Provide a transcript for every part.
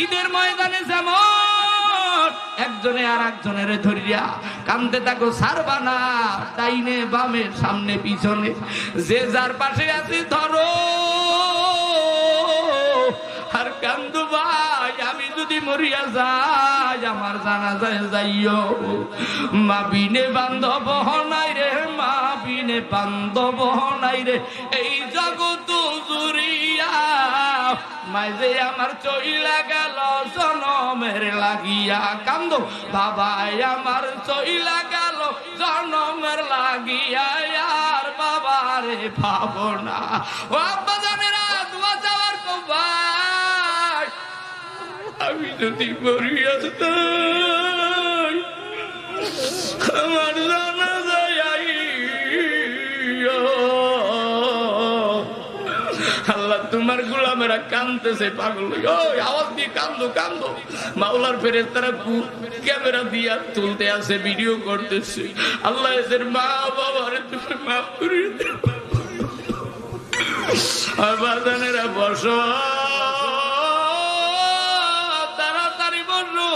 ঈদের ময়দানে যেমন একজনে আর একজনের ধরিয়া কান্দে থাকো, ছাড়বা না। ডাইনে বামে সামনে পিছনে যে যার পাশে আছে ধরো আর কান্দু ভাই। আমি যদি মরিয়া যাই আমার জানাজায় যাইও। মা বিনে বান্ধব নাই রে, মা বিনে বান্ধব নাই রে এই জগৎ জুড়িয়া। মাঝে আমার চইলা গেল জনমের লাগিয়া, কান্দো বাবাই আমার চইলা গেল জনমের লাগিয়া। আর বাবারে ভাবনা ও আব্বা জানেরা দোয়া চাওয়ার ভাই। আমি যদি মরিয়া যাই আমার জানা যায় আল্লাহ তোমার গোলামেরা কান্দতেছে পাগল। আওয়াজ দিয়ে কান্দো কান্দো। মাওলার ফেরেশতারা ক্যামেরা দিয়া তুলতে আছে, ভিডিও করতেছে। আল্লাহ এদের মা বাবারে তুমি মাফ করে দাও। বাজানেরা বসো, তাড়াতাড়ি বসো।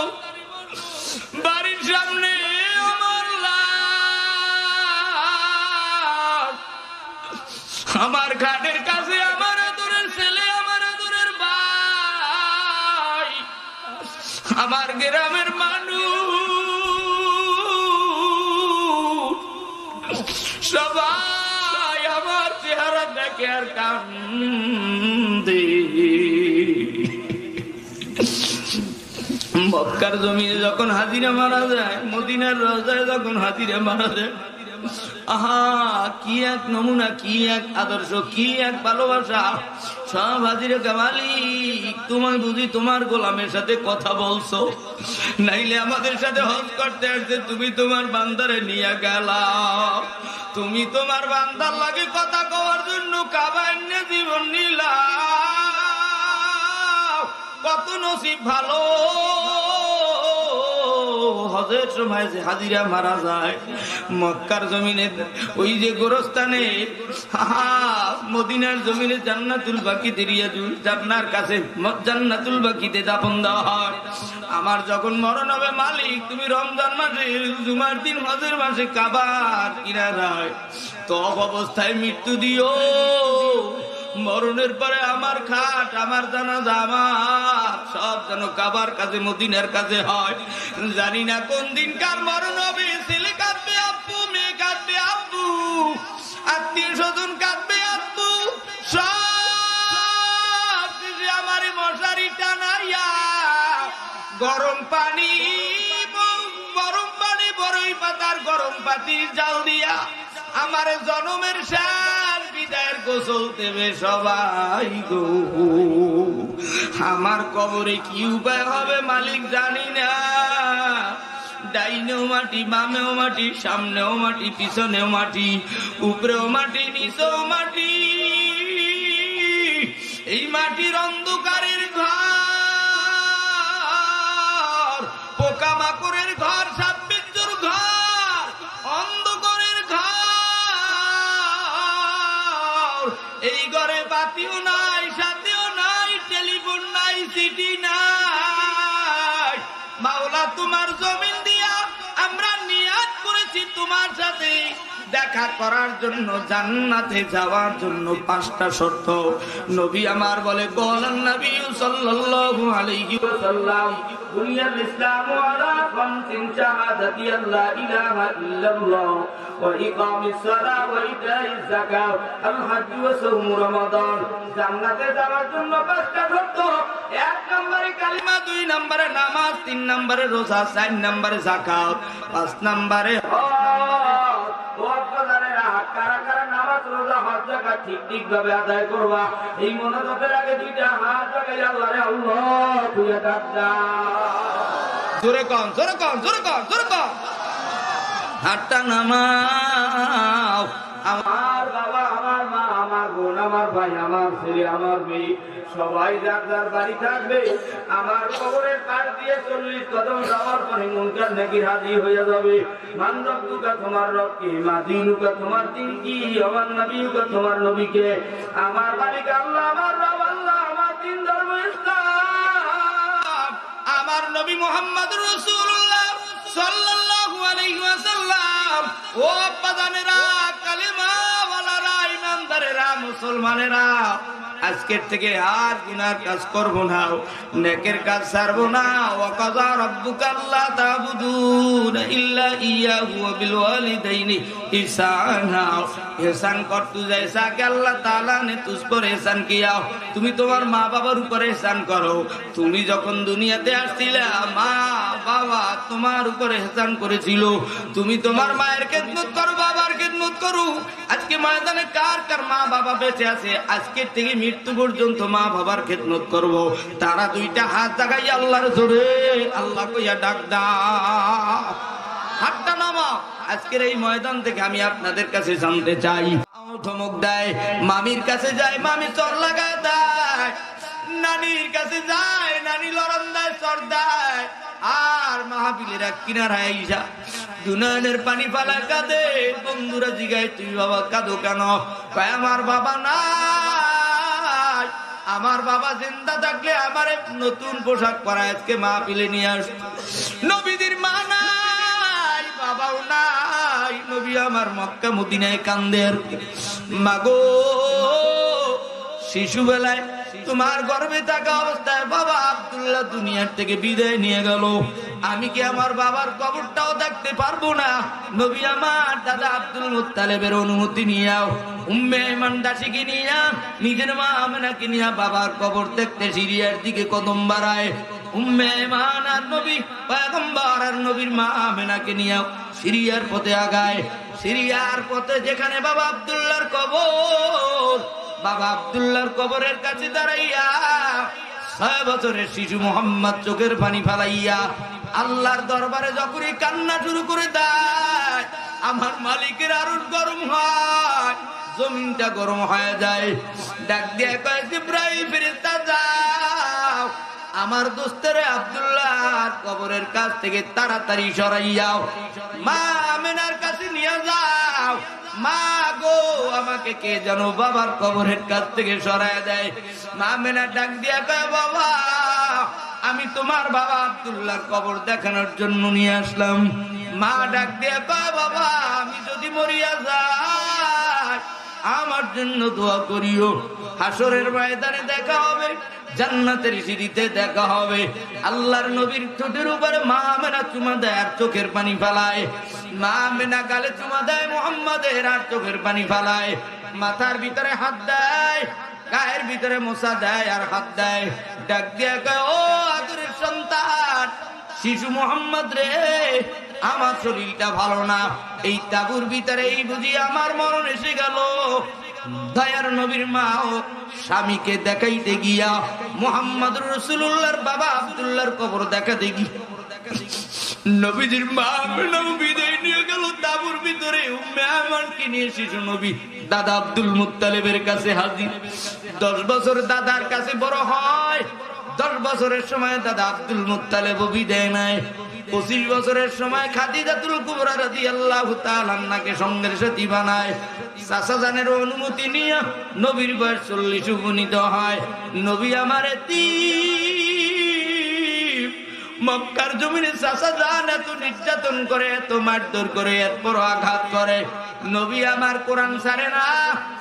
বাড়ির সামনে আমার লাশ, আমার ঘাটের কাছে আমার আদরের ছেলে, আমার আদরের ভাই, আমার গ্রামের মানুষ সবাই আমার চেহারা দেখে আর কান্দে। মক্কার জমিনে যখন হাজিরা মারা যায়, মদিনার রওজায় যখন হাজিরা মারা যায়, আহা কি এক নমুনা, কি এক আদর্শ, কি এক ভালোবাসা। সব হাজিরা মালিক তোমায় বুঝি তোমার গোলামের সাথে কথা বলছো, নাইলে আমাদের সাথে হজ করতে আসছে তুমি তোমার বান্দারে নিয়ে গেলা। তুমি তোমার বান্দার লাগে কথা কওয়ার জন্য কাবা এনে জীবন নিলা। কত নসিব ভালো। হজের সময় যে হাজিরা মারা যায় মক্কার জমিনে, ওই যে গোরস্থানে, মদিনার জমিনে জান্নাতুল বাকিতে রিয়াজুল জান্নার কাছে জান্নাতুল বাকিতে দাফন দেওয়া হয়। আমার যখন মরণ হবে মালিক তুমি রমজান মাসে জুমার দিন হজের মাসে কাবার কিনারায় তো অবস্থায় মৃত্যু দিও। মরণের পরে আমার খাট, আমার জানাজা, আমার সব যেন কাবার কাছে মদিনার কাছে হয়। জানি না কোন দিন কার মরণ হবে। ছেলে কাঁদবে আব্বু, মেয়ে কাঁদবে আব্বু, আত্মীয় স্বজন কাঁদবে আব্বু, সব আমারে মশারি টানাইয়া গরম পানি বড়ই পাতার গরম পাতির জাল দিয়া আমার জনমের শেষ বিদায়ের গোসল দেবে সবাই গো। আমার কবরে কি উপায় হবে মালিক জানি না। ডাইনেও মাটি, বামেও মাটি, সামনেও মাটি, পিছনেও মাটি, উপরেও মাটি, নিচেও মাটি। এই মাটির অন্ধকারের ঘর, পোকামাকড়ের ঘর, সাপবিচ্ছুর ঘর, অন্ধকারের ঘর। এই ঘরে বাতিও নাই, সাথেও নাই, টেলিফোন নাই, সিটি নাই। মাওলা তোমার জমিন দিয়া আমরা নিয়াত করেছি তোমার সাথে দেখা করার জন্য, জান্নাতে যাওয়ার জন্য 5টা শর্ত নবী আমার বলে। বলেন নবী সাল্লাল্লাহু আলাইহি ওয়াসাল্লাম বুনিয়াল ইসলামু আলা খামসিন শাহাদাতি আল্লা ইলাহা ইল্লাল্লাহ ওয়া ইকামিস সালাহ ওয়া ইতাইজ যাকাত আল হজ্জ ওয়া সাওম রমাদান। জান্নাতে যাওয়ার জন্য 5টা শর্ত। 1 নম্বরে কালিমা, 2 নম্বরে নামাজ, 3 নম্বরে রোজা, 4 নম্বরে যাকাত, 5 নম্বরে ঠিক ভাবে আদায় করবা। এই মনোযোগের আগে 2টা হাত লাগাই আল্লাহরে আল্লাহ তুই ডাক দাও। জোরে কম, জোরে কম, জোরে কম, জোরে কম। হাতটা নামাও। আমার বাবা, আমার মা, আমার বোন, আমার ভাই, আমার ছেলে, আমার মেয়ে সবাই যার যার বাড়ি থাকবে। আমার কবরের পাশ দিয়ে 40 কদম যাওয়ার পরে মুনকার নাকির হাজির হয়ে যাবে। মান রব্বুকা, তোমার রব কি? মা দীনুকা, তোমার দিন কি? আমার নবীকা, তোমার নবীকে। আমার মালিক আল্লাহ, আমার রব আল্লাহ, আমার দিন ধর্ম ইসলাম। নবী মুহাম্মদুর রাসূলুল্লাহ সাল্লাল্লাহু আলাইহি ওয়াসাল্লাম, ও আব্বাজানেরা, কালিমা ওয়ালারা, ইমানদারেরা, মুসলমানেরা, আজকের থেকে আর গুনার কাজ করব না, নেকের কাজ ছাড়ব না। ওয়া কাযা রাব্বুকা আল্লা তা'বুদুনা ইল্লা ইয়াহু ওয়া বিল ওয়ালিদাইনি ইহসানা। ইহসান করতে জैसा कि अल्लाह ताला ने तुझ पर एहसान किया, তুমি তোমার মা বাবার উপরে এহসান করো। তুমি যখন দুনিয়াতে আসছিলে মা বাবা তোমার উপরে এহসান করেছিল, তুমি তোমার মায়ের খেদমত করো, বাবার খেদমত করো। আজকে ময়দানে কার কার মা বাবা বেঁচে আছে, আজকের থেকে মৃত্যু পর্যন্ত মা বাবার খেদমত করব। তারা দুইটা হাত জাগাই আল্লাহর জোরে আল্লাহ কইয়া ডাক দাও, হাতটা নামাও। আজকের এই ময়দান থেকে আমি আপনাদের কাছে জানতে চাই, ধমক দেয়, মামির কাছে যায়, মামি চর লাগায় দেয়, নানির কাছে যায়, নানি লড়ন দেয়, চর দেয়, আর মাহফিলের এক কিনারায় আইসা দুনয়নের পানি ফালা কাঁদে। বন্ধুরা জিগায়, তুমি বাবা কাঁদো কেন? কয় আমার বাবা নাই, আমার বাবা জিন্দা থাকলে আমার নতুন পোশাক পরা আজকে মাহফিলে নিয়ে আসতো। নবীদের মা নাই, বাবাও নাই, নবী আমার মক্কা মদিনায় কান্দে। মাগো, শিশুবেলায় তোমার গর্ভে থাকা অবস্থায় বাবা আব্দুল্লাহ দুনিয়ার থেকে বিদায় নিয়ে গেল, আমি কি আমার বাবার কবরটাও দেখতে পারবো না? নবী আমার দাদা আব্দুল মুত্তালিবের অনুমতি নিয়াও, উম্মে ঈমান দাসীকে নিয়া, নিজের মা আমেনাকে নিয়া বাবার কবর দেখতে সিরিয়ার দিকে কদম বাড়ায়। উম্মে ঈমান আর নবী পয়গম্বর আর নবীর মা আমেনাকে নিয়া সিরিয়ার পথে আগায়। সিরিয়ার পথে যেখানে বাবা আব্দুল্লাহর কবর, বাবা আব্দুল্লাহর কবরের কাছে দাঁড়াইয়া 6 বছরের শিশু মুহাম্মদ চোখের পানি ফালাইয়া আল্লাহর দরবারে যখনই কান্না শুরু করে দেয়, আমার মালিকের আরশ গরম হয়, জমিনটা গরম হয়ে যায়। ডাক দিয়ে কয়, জিবরাইল ফেরেশতা যাও, আমার দোস্তের আব্দুল্লাহর কবরের কাছ থেকে তাড়াতাড়ি সরাইয়াও, মা আমেনার কাছে নিয়ে যাও। মা গো, আমাকে কে জানো বাবার কবরের কাছ থেকে সরায় দেয়। মা আমেনা ডাক দিয়া কয়, বাবা আমি তোমার বাবা আব্দুল্লাহর কবর দেখানোর জন্য নিয়ে আসলাম। মা ডাক দিয়া কয়, বাবা আমি যদি মরিয়া যাই আমার জন্য দোয়া করিও, হাসরের ময়দানে দেখা হবে, জান্নাতের সিঁড়িতে দেখা হবে। আল্লাহর নবীর ঠোঁটের উপরে মা আমেনা চুমা দেয় আর চোখের পানি ফেলায়। মা আমেনা গালে চুমা দেয় মুহাম্মাদের আর চোখের পানি ফেলায়। মাথার ভিতরে হাত দেয়, গায়ের ভিতরে মোছা দেয় আর হাত দেয়। ডাক দিয়ে কয়, ও আদরের সন্তান শিশু মুহাম্মদ রে, আমার শরীরটা ভালো না, এই তাবুর ভিতরে এই বুঝি আমার মরণ এসে গেল। দয়ার নবীর মা ও স্বামীকে দেখাইতে গিয়া মুহাম্মদুর রাসূলুল্লাহর বাবা আব্দুল্লাহর কবর দেখাতে গিয়ে নবীজির মা বিদায় নিয়ে গেল তাবুর ভিতরে। উম্মে ঈমানকে নিয়ে শিশু নবী দাদা আব্দুল মুত্তালিবের কাছে হাজির। 10 বছর দাদার কাছে বড় হয়। 10 বছরের সময় দাদা আব্দুল মুত্তালিব বিদায় নেয়। 25 বছরের সময় খাদিজাতুল কুবরা রাদিয়াল্লাহু তাআলা আনহাকে সঙ্গের সাথী বানায়। চাচা জানের অনুমতি নিয়ে নবীর বয়স 40 উপনীত হয়। নবী আমার এতিম, মক্কার জমিনে চাচা জান এত নির্যাতন করে, এত মারধর করে, এত বড় আঘাত করে, নবী আমার কোরআন ছাড়ে না,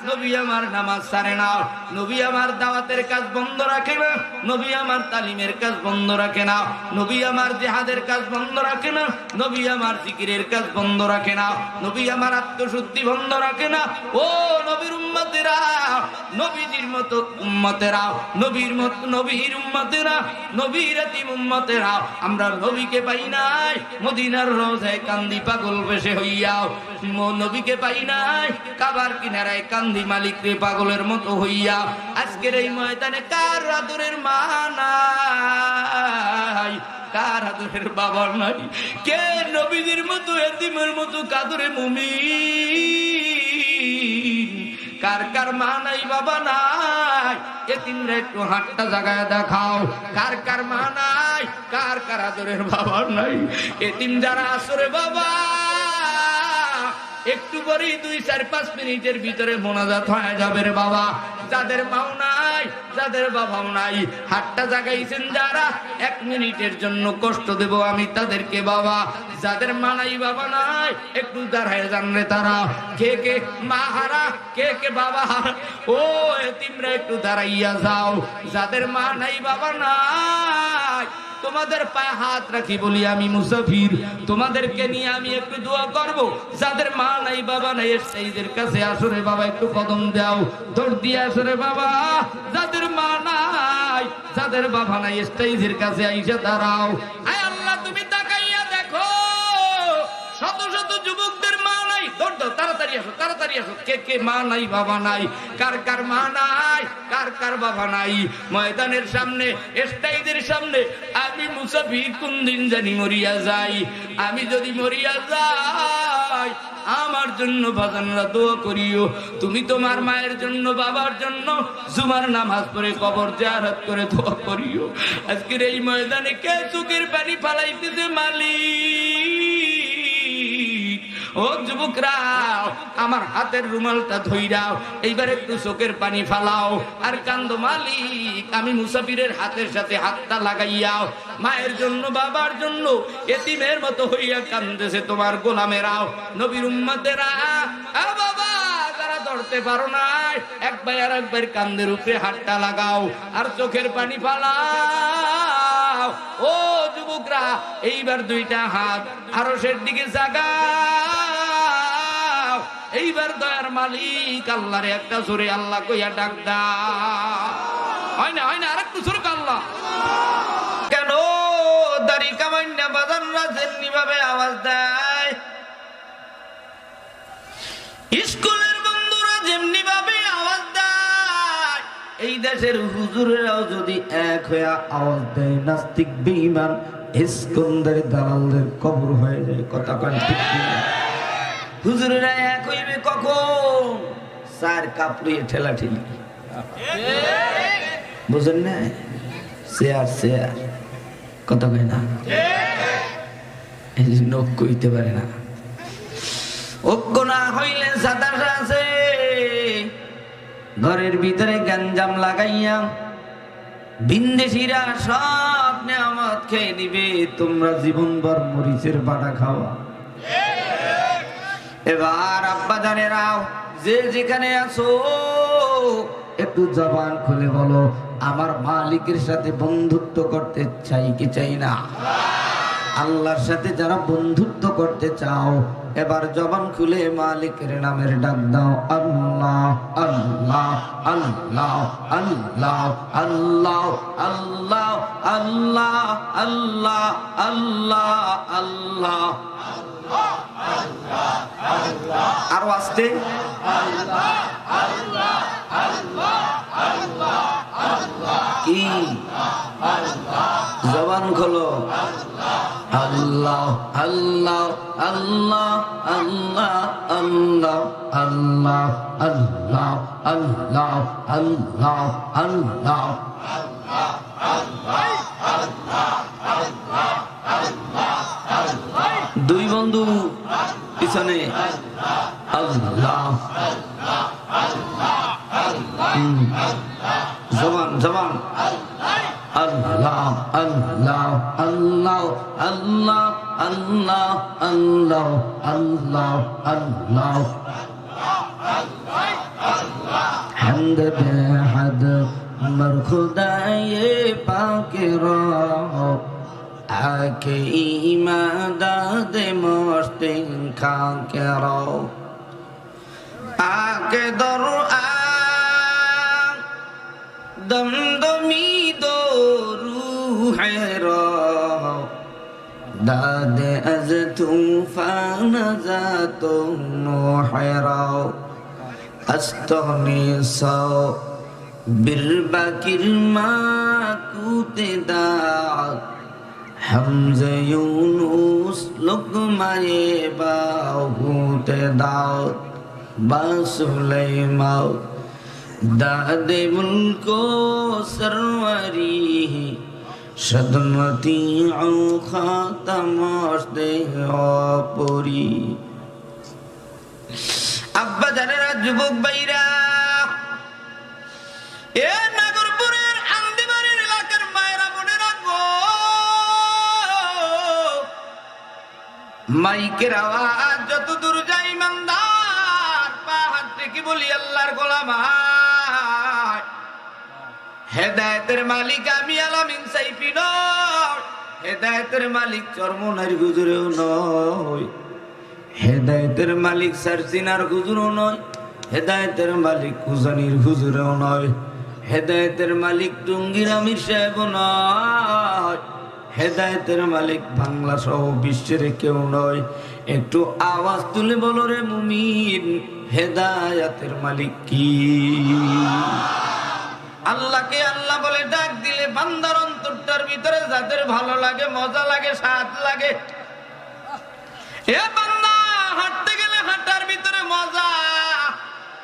নবী আমার নামাজ ছাড়ে না, নবী আমার দাওয়াতের কাজ বন্ধ রাখে না, নবী আমার তালিমের কাজ বন্ধ রাখে না, নবী আমার জিহাদের কাজ বন্ধ রাখে না, নবী আমার জিকিরের কাজ বন্ধ রাখে না, নবী আমার আত্মশুদ্ধি বন্ধ রাখে না। ও নবীর উম্মতেরা, নবীজির মতো উম্মতেরা, নবীর মতো নবীর উম্মতেরা, নবীর এতিম উম্মতেরা, আমরা নবীকে পাই নাই মদিনার রোজায় কান্দি পাগল বেশে হইয়া, নবীকে পাই নাই কাবার কিনারায় কান্দি মালিক রে পাগলের মতো হইয়া। আজকের এই ময়দানে কার আদরের মা নাই, কার আদরের বাবা নাই, কে নবীজির মতো এতিমের মতো কাদরে মুমিন, কার কার মা নাই বাবা নাই, এতিমরা একটু হাতটা জাগায় দেখাও। কার কার মা নাই, কার কার আদরের বাবা নাই। এতিম যারা আসরে বাবা একটু পরেই 2-4-5 মিনিটের ভিতরে মোনাজাত হয়ে যাবে রে বাবা। যাদের মাও নাই নাই, যাদের বাবাও নাই, হাতটা জাগাইছেন যারা, 1 মিনিটের জন্য কষ্ট দেব আমি তাদেরকে বাবা। যাদের মা নাই বাবা নাই, একটু দাঁড়ায় জানলে তারা কে কে মা হারা, কে কে বাবা হারা, ও এতিমরা একটু দাঁড়াইয়া যাও। যাদের মা নাই বাবা নাই, তোমাদের পায়ে হাত রাখি বলি আমি মুসাফির, তোমাদেরকে নিয়ে আমি একটু দোয়া করব। যাদের মা নাই বাবা নাই, স্টেজের কাছে আসরে বাবা, একটু কদম দাও, দৌড় দিয়ে আসরে বাবা। যাদের মা নাই, যাদের বাবা নাই, স্টেজের কাছে আইসা দাঁড়াও। আয় আল্লাহ, তুমি তাকাইয়া দেখো, শত শত যুবকদের মা নাই, দৌড় দাও, তাড়াতাড়ি আসো, তাড়াতাড়ি আসো। কে কে মা নাই বাবা নাই, কার কার মা নাই, কার কার বাবা নাই। ময়দানের সামনে, স্টেজের সামনে আমি মুসাফির কোন দিন জানি মরিয়া যাই। আমি যদি মরিয়া যাই, আমার জন্য বাজানরা দোয়া করিও। তুমি তোমার মায়ের জন্য, বাবার জন্য জুমার নামাজ পড়ে কবর জিয়ারত করে দোয়া করিও। আজকের এই ময়দানে কে চোখের পানি ফালাইতেছে মালিক? ও যুবকরা, আমার হাতের রুমালটা ধইরাও, এইবার একটু চোখের পানি ফালাও আর কান্দো মালিক। আমি মুসাফিরের হাতের সাথে হাতটা লাগাইয়াও, মায়ের জন্য, বাবার জন্য এতিমের মতো হইয়া কান্দেছে তোমার গোলামেরাও, নবীর উম্মতেরা। বাবা যারা ধরতে পারো নাই, একবার আর একবার কান্দের উপরে হাতটা লাগাও আর চোখের পানি ফালাও। ও যুবকরা, এইবার 2টা হাত আরশের দিকে জাগাও। এইবার দয়ার মালিক আল্লাহরে একটা জোরে আল্লাহ কইয়া ডাক দাও। হয় না, হয় না, আরেকটু জোরে আল্লাহ। কেন দাড়ি কামাইনা বাজানরা যেমনি ভাবে আওয়াজ দেয়, স্কুলের বন্ধুরা যেমনি ভাবে আওয়াজ দেয়, এই দেশের হুজুরেরাও যদি এক হয়ে আওয়াজ দেয়, নাস্তিক বেঈমান ইস্কন্দার দালালদের কবর হয়ে যায়। কথা কন ঠিক কিনা? হুজুরেরা এক হইবে কখন? 4 কাপড়িয়ে ঠেলা ঠেলি, বুঝেন না? শেয়ার শেয়ার, কথা কয় না, এই নখ কইতে পারে না। ঐক্য না হইলে সাদার আছে, ঘরের ভিতরে গঞ্জাম লাগাইয়া বিন্দেশিরা সব নেয়ামত খেয়ে নিবে, তোমরা জীবনভর মরিচের বাটা খাওয়া। এবার আব্বা জানেরাও, যে যেখানে আছো, একটু জবান খুলে বলো, আমার মালিকের সাথে বন্ধুত্ব করতে চাই কি চাই না? আল্লাহর সাথে যারা বন্ধুত্ব করতে চাও, এবার জবান খুলে মালিকের নামের ডাক দাও। আল্লাহ আল্লাহ আল্লাহ আল্লাহ আল্লাহ আল্লাহ আল্লাহ আল্লাহ আল্লাহ আল্লাহ। আরো আসতে, কি জবান খোলো, আল্লাহ আল্লাহ আল্লাহ আল্লাহ আল্লাহ আল্লাহ আল্লাহ আল্লাহ আল্লাহ আল্লাহ। দুই বন্ধু পিছনে, আল্লাহ জবান জবান, আল্লাহ আল্লাহ আল্লাহ আল্লাহ আল্লাহ আল্লাহ আল্লাহ আল্লাহ। হামদ বেহদ মর খুদায়ে পাকের আকে ইমাদাদ মস্তিন খাকের আকে দর দমদমি দো রুহের দাদে আজ তুফান জাতো নোহের আস্তনে সাও বিরবাকির মাকুতে দাদ হামজা ইউনুস লুকমায়ে বাহুতে দাউদ বা সুলাইমান দাদে মুলকো সরওয়ারি সদমতি ও খাতামস্তে অপরি। আব্বা জানেরা, যুবক ভাইরা, এ নগর মাইকের আওয়াজ যত দূর যায় ইমানদার পা হাত রেখে বলি আল্লাহর গোলাম হেদায়েতের মালিক আমি আলামিন সাইফি নয়, হেদায়েতের মালিক চরমনার হুজুরেও নয়, হেদায়েতের মালিক সারসিনার হুজুরও নয়, হেদায়েতের মালিক কুজানির হুজুরেও নয়, হেদায়েতের মালিক টুঙ্গির আমির সাহেবও নয়, হেদায়েতের মালিক বাংলা সহ বিশ্বের কেউ নয়। একটু আওয়াজ তুলে বলো রে মুমিন, হেদায়েতের মালিক কি? আল্লাহকে আল্লাহ বলে ডাক দিলে বান্দার অন্তরটার ভিতরে যাদের ভালো লাগে, মজা লাগে, স্বাদ লাগে। এ বান্দা, হাঁটতে গেলে হাঁটার ভিতরে মজা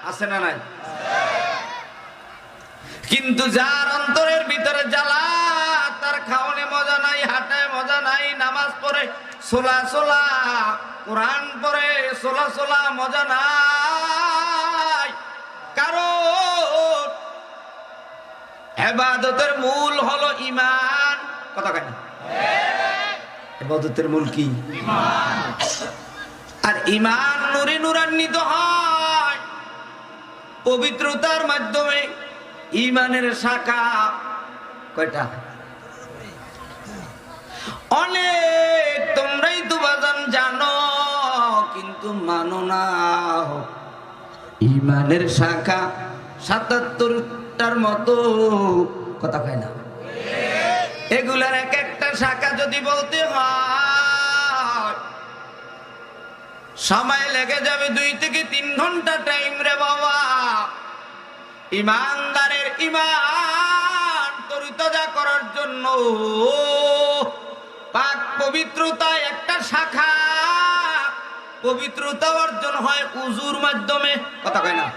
আছে না নাই? কিন্তু যার অন্তরের ভিতরে জ্বালা, তার খাওয়ানে মজা নাই, হাঁটায় মজা নাই, নামাজ পড়ে সোলা সোলা, কোরআন পড়ে সোলা সোলা, মজা নাই। কারণ ইবাদতের মূল হলো ঈমান। কথা কেন? ইবাদতের মূল কি? ঈমান। আর ঈমান নূরে নূরান্বিত হয় পবিত্রতার মাধ্যমে। ঈমানের শাখা কয়টা? অনেক, তোমরাই তো বাজান জানো, কিন্তু মানো না। ঈমানের শাখা ৭৭টার মতো। কথা কয় না? এগুলার এক একটা শাখা যদি বলতে হয় সময় লেগে যাবে ২ থেকে ৩ ঘন্টা টাইম রে বাবা। ইমানদারের ঈমান তরিতাজা করার জন্য পাক পবিত্রতা একটা শাখা। পবিত্রতা অর্জন হয় উযুর মাধ্যমে। কথা কয় না?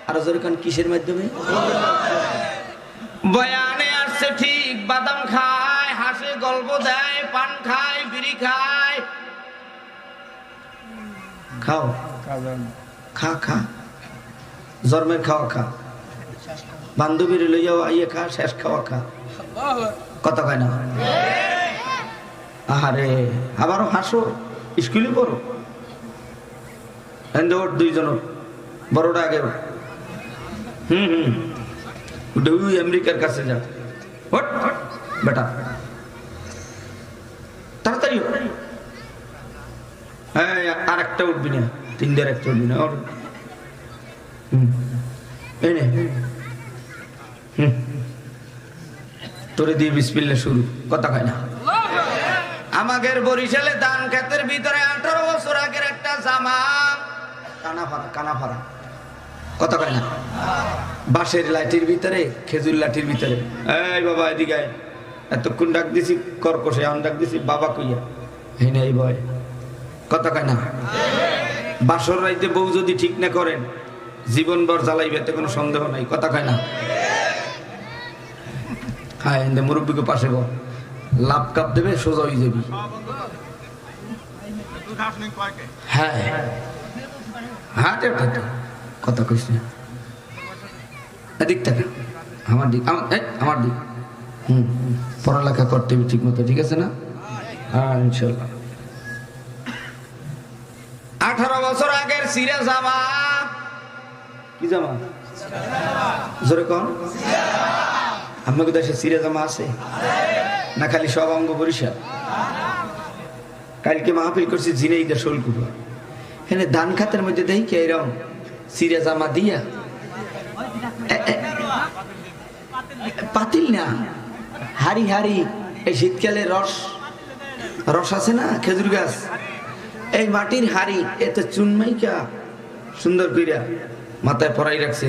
আর যখন কিসের মাধ্যমে? বয়ানে আসছে ঠিক, বাদাম খায়, হাসে, গল্প দেয়, পান খায়, বিড়ি খায়। খাও, খা খা, জন্মের খাওয়া খা, বান্ধবীর লইয়াও আইয়ে খা, শেষ খাওয়া খা। কথা কয় না? আহারে, আবারও হাসো, স্কুলে পড়ো। দুইজন, বড়টা আগে। আমেরিকার কাছে যা বেটা, তাড়াতাড়ি। হ্যাঁ, আর একটা উঠবি না, 3 একটা উঠবি না। তোরে দিয়ে বিসমিল্লাহ শুরু। কথা কয় না? আমাদের বরিশালে ধান ক্ষেতের ভিতরে 18 বছর আগের একটা জামা, কানাফাড়া। কথা কয় না? বাঁশের লাঠির ভিতরে, খেজুর লাঠির ভিতরে। এই বাবা এদিকে আয়, এতক্ষণ ডাক দিছি কর্কশে, আন ডাক দিছি বাবা কইয়া, এই নাই ভয়। কথা কয় না? বাসর রাইতে বউ যদি ঠিক না করেন, জীবনভর জ্বালাইবে, এতে কোনো সন্দেহ নাই। কথা কয় না? হ্যাঁ, মুরব্বীকে পাশে বল, লাভ কাপ দেবে, সোজা হয়ে যাবি। হ্যাঁ হ্যাঁ, কথা কইস না, এদিক থেকে আমার দিক, আমার দিক। পড়ালেখা করতে হবে ঠিক মতো, ঠিক আছে না? হ্যাঁ, ইনশাল্লাহ। 18 বছর আগের সিরা জামা। কি জামা? জোরে কন। আপনাদের দেশে সিরা জামা আছে না? খালি সব অঙ্গ বরিশাল? কালকে মাহফিল করছি ঝিনাইদহ শোলকুপা, এখানে ধান খাতের মধ্যে দেখি কে এরকম সিরা জামা দিয়া, পাতিল না, হাড়ি হাড়ি। এই শীতকালে রস আছে না, খেজুর গাছ, এই মাটির হাড়ি, এতে চুনমাইকা সুন্দর কইরা মাথায় পরাই রাখছে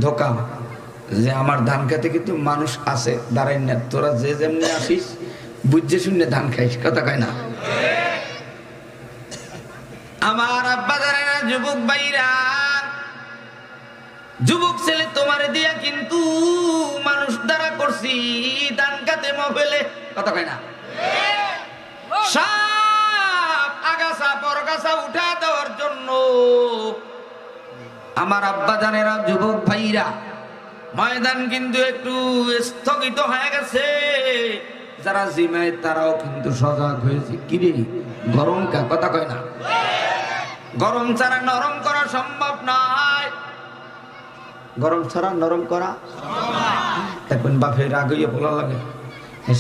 ধোকা, যে আমার ধান খেতে কিন্তু মানুষ আছে, দাঁড়াই না, তোরা যে যেমনি আসিস বুঝে শুনে ধান খাইস। কথা কয় না? আমার আব্বা জানে না, যুবক ভাইরা, যুবক ছেলে তোমার দিয়া কিন্তু মানুষ দ্বারা করছি ধান খাতে মহফিলে। কথা কয় না? সব আগাছা পরগাছা উঠা দেওয়ার জন্য আমার আব্বা জানেরা, যুবক ভাইরা, ময়দান কিন্তু একটু স্থগিত হয়ে গেছে। যারা জিমায় তারাও কিন্তু সজাগ হয়েছে। কি রে গরম কা কথা কয় না, গরম ছাড়া নরম করা সম্ভব নয়, গরম ছাড়া নরম করা এখন বাপের রাগ হইয়া বলা লাগে,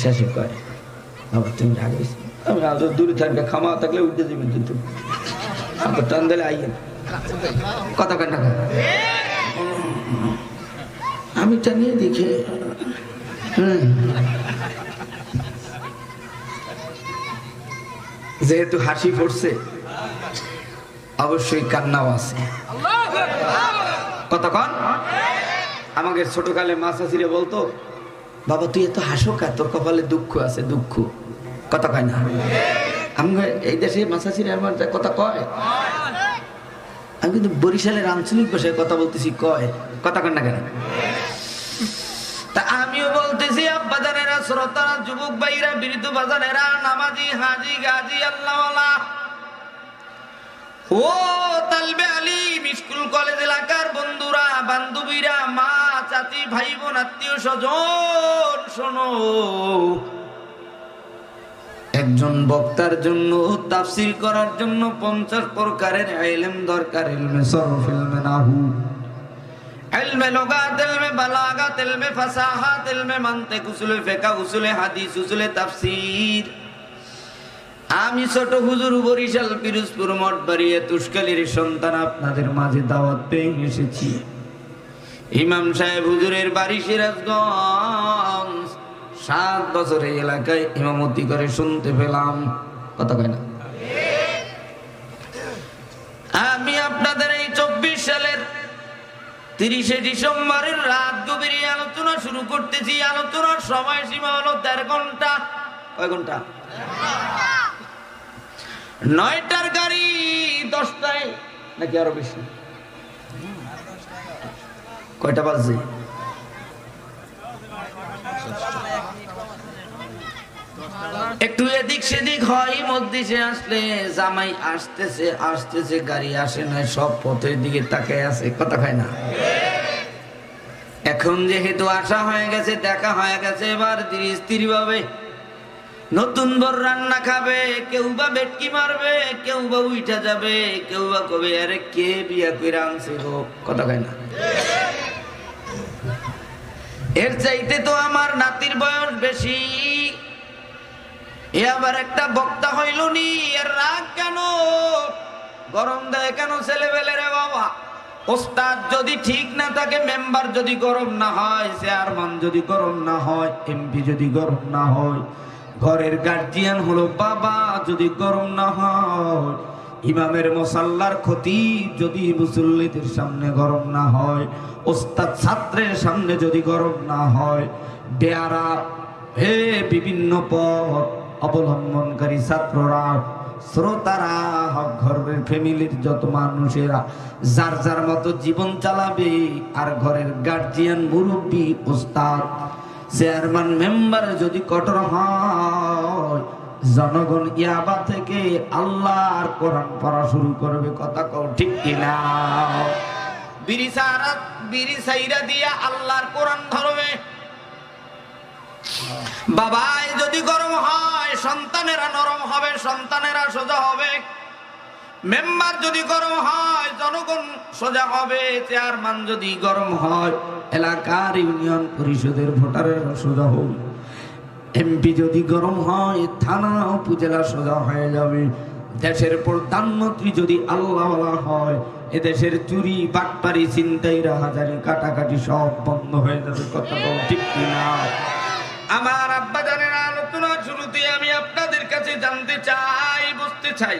শেষে কয় বাবা তুমি রাগ হয়েছি, আমি আজ দূরে থাকবে খামা থাকলে উঠে যাবেন কিন্তু টান দিলে আইয়েন কথা কয় না। আমি টানিয়ে দেখে যেহেতু হাসি পড়ছে অবশ্যই কান্নাও আছে। কতক্ষণ আমাকে ছোটকালে মাসাসিরে বলতো, বাবা তুই এত হাসো কা, তোর কপালে দুঃখ আছে, দুঃখ কথা কয় না। আমাকে এই দেশে মাসাসিরে আমার কথা কয়, আমি কিন্তু বরিশালের আঞ্চলিক ভাষায় কথা বলতেছি, কয় কথা কয় না কেন? তা আমিও বলতেছি আব্বাজানেরা, শ্রোতারা, যুবক ভাইরা, বৃদ্ধ বাজানেরা, নামাজি, হাজি, গাজী, আল্লাহওয়ালা, ও তালবে আলিম, স্কুল কলেজ এলাকার বন্ধুরা, বান্ধবীরা, মা, চাচি, ভাই বোন, আত্মীয় স্বজন, শোনো, একজন বক্তার জন্য, তাফসীর করার জন্য 50 প্রকারের ইলম দরকার। ইলমে সরফ, ইলমে নাহু, ইলমে লুগাত, ইলমে বালাগাত, ইলমে ফাসাহাত, ইলমে মানতিক, উসুলে ফিকহ, উসুলে হাদিস, উসুলে তাফসীর। আমি ছোট হুজুর বরিশাল পিরোজপুর মঠবাড়িয়া তুষ্কালির সন্তান আপনাদের মাঝে দাওয়াত পেয়ে এসেছি। ইমাম সাহেব হুজুরের বাড়ি সিরাজগঞ্জ, 7 বছর এই এলাকায় ইমামতি করে শুনতে পেলাম, কথা কয় না। আমি আপনাদের এই 24 সালের 30শে ডিসেম্বরের রাত গভীরে আলোচনা শুরু করতেছি। আলোচনার সময়সীমা হলো 13 ঘন্টা। কয় ঘন্টা? 9টার গাড়ি 10টায় নাকি আরো বেশি? কয়টা বাজে? একটু এদিক সেদিক হয় মধ্যে আসলে, জামাই আসতেছে আসতেছে, গাড়ি আসে না, সব পথের দিকে তাকায় আছে, কথা খায় না। এখন যেহেতু আসা হয়ে গেছে, দেখা হয়ে গেছে, এবার ধীরে স্থির ভাবে নতুন বর রান্না খাবে, কেউ বা বেটকি মারবে, কেউ বা উঠা যাবে, কেউ বা কবে আরে কে বিয়া করে আনছে গো, কথা কয় না। এর চাইতে তো আমার নাতির বয়স বেশি, এ আবার একটা বক্তা হইল নি, এর রাগ কেন, গরম দেয় কেন ছেলেবেলে রে বাবা? ওস্তাদ যদি ঠিক না থাকে, মেম্বার যদি গরম না হয়, চেয়ারম্যান যদি গরম না হয়, এমপি যদি গরম না হয়, ঘরের গার্জিয়ান হলো বাবা যদি গরম না হয়, ইমামের মুসাল্লার খতিব যদি মুসল্লিদের সামনে গরম না হয়, ওস্তাদ ছাত্রের সামনে যদি গরম না হয়, বেয়ারা হে বিভিন্ন পথ অবলম্বনকারী ছাত্ররা, শ্রোতারা, ঘরের ফ্যামিলির যত মানুষেরা যার যার মতো জীবন চালাবে, আর ঘরের গার্জিয়ান, মুরব্বী, ওস্তাদ, চেয়ারম্যান, মেম্বার যদি কঠোর হয়, জনগণ ইয়াবা থেকে আল্লাহর কোরআন পড়া শুরু করবে, কথা কও ঠিক কিনা? বিড়ি সাইরা দিয়া আল্লাহর কোরআন ধরবে। বাবাই যদি গরম হয়, সন্তানেরা নরম হবে, সন্তানেরা সোজা হবে। মেম্বার যদি গরম হয়, জনগণ সোজা হবে। চেয়ারম্যান যদি গরম হয়, এলাকার ইউনিয়ন পরিষদের ভোটারেরা সোজা হবে। এমপি যদি গরম হয়, থানা উপজেলা সোজা হয়ে যাবে। দেশের প্রধানমন্ত্রী যদি আল্লাহওয়ালা হয়, এদেশের চুরি, বাটপারি, ছিনতাই, রাহাজানি, কাটাকাটি সব বন্ধ হয়ে যাবে, কথা বল ঠিক কিনা? আমার আব্বা জানেন, আলোচনার শুরুতে আমি আপনাদের কাছে জানতে চাই, বুঝতে চাই,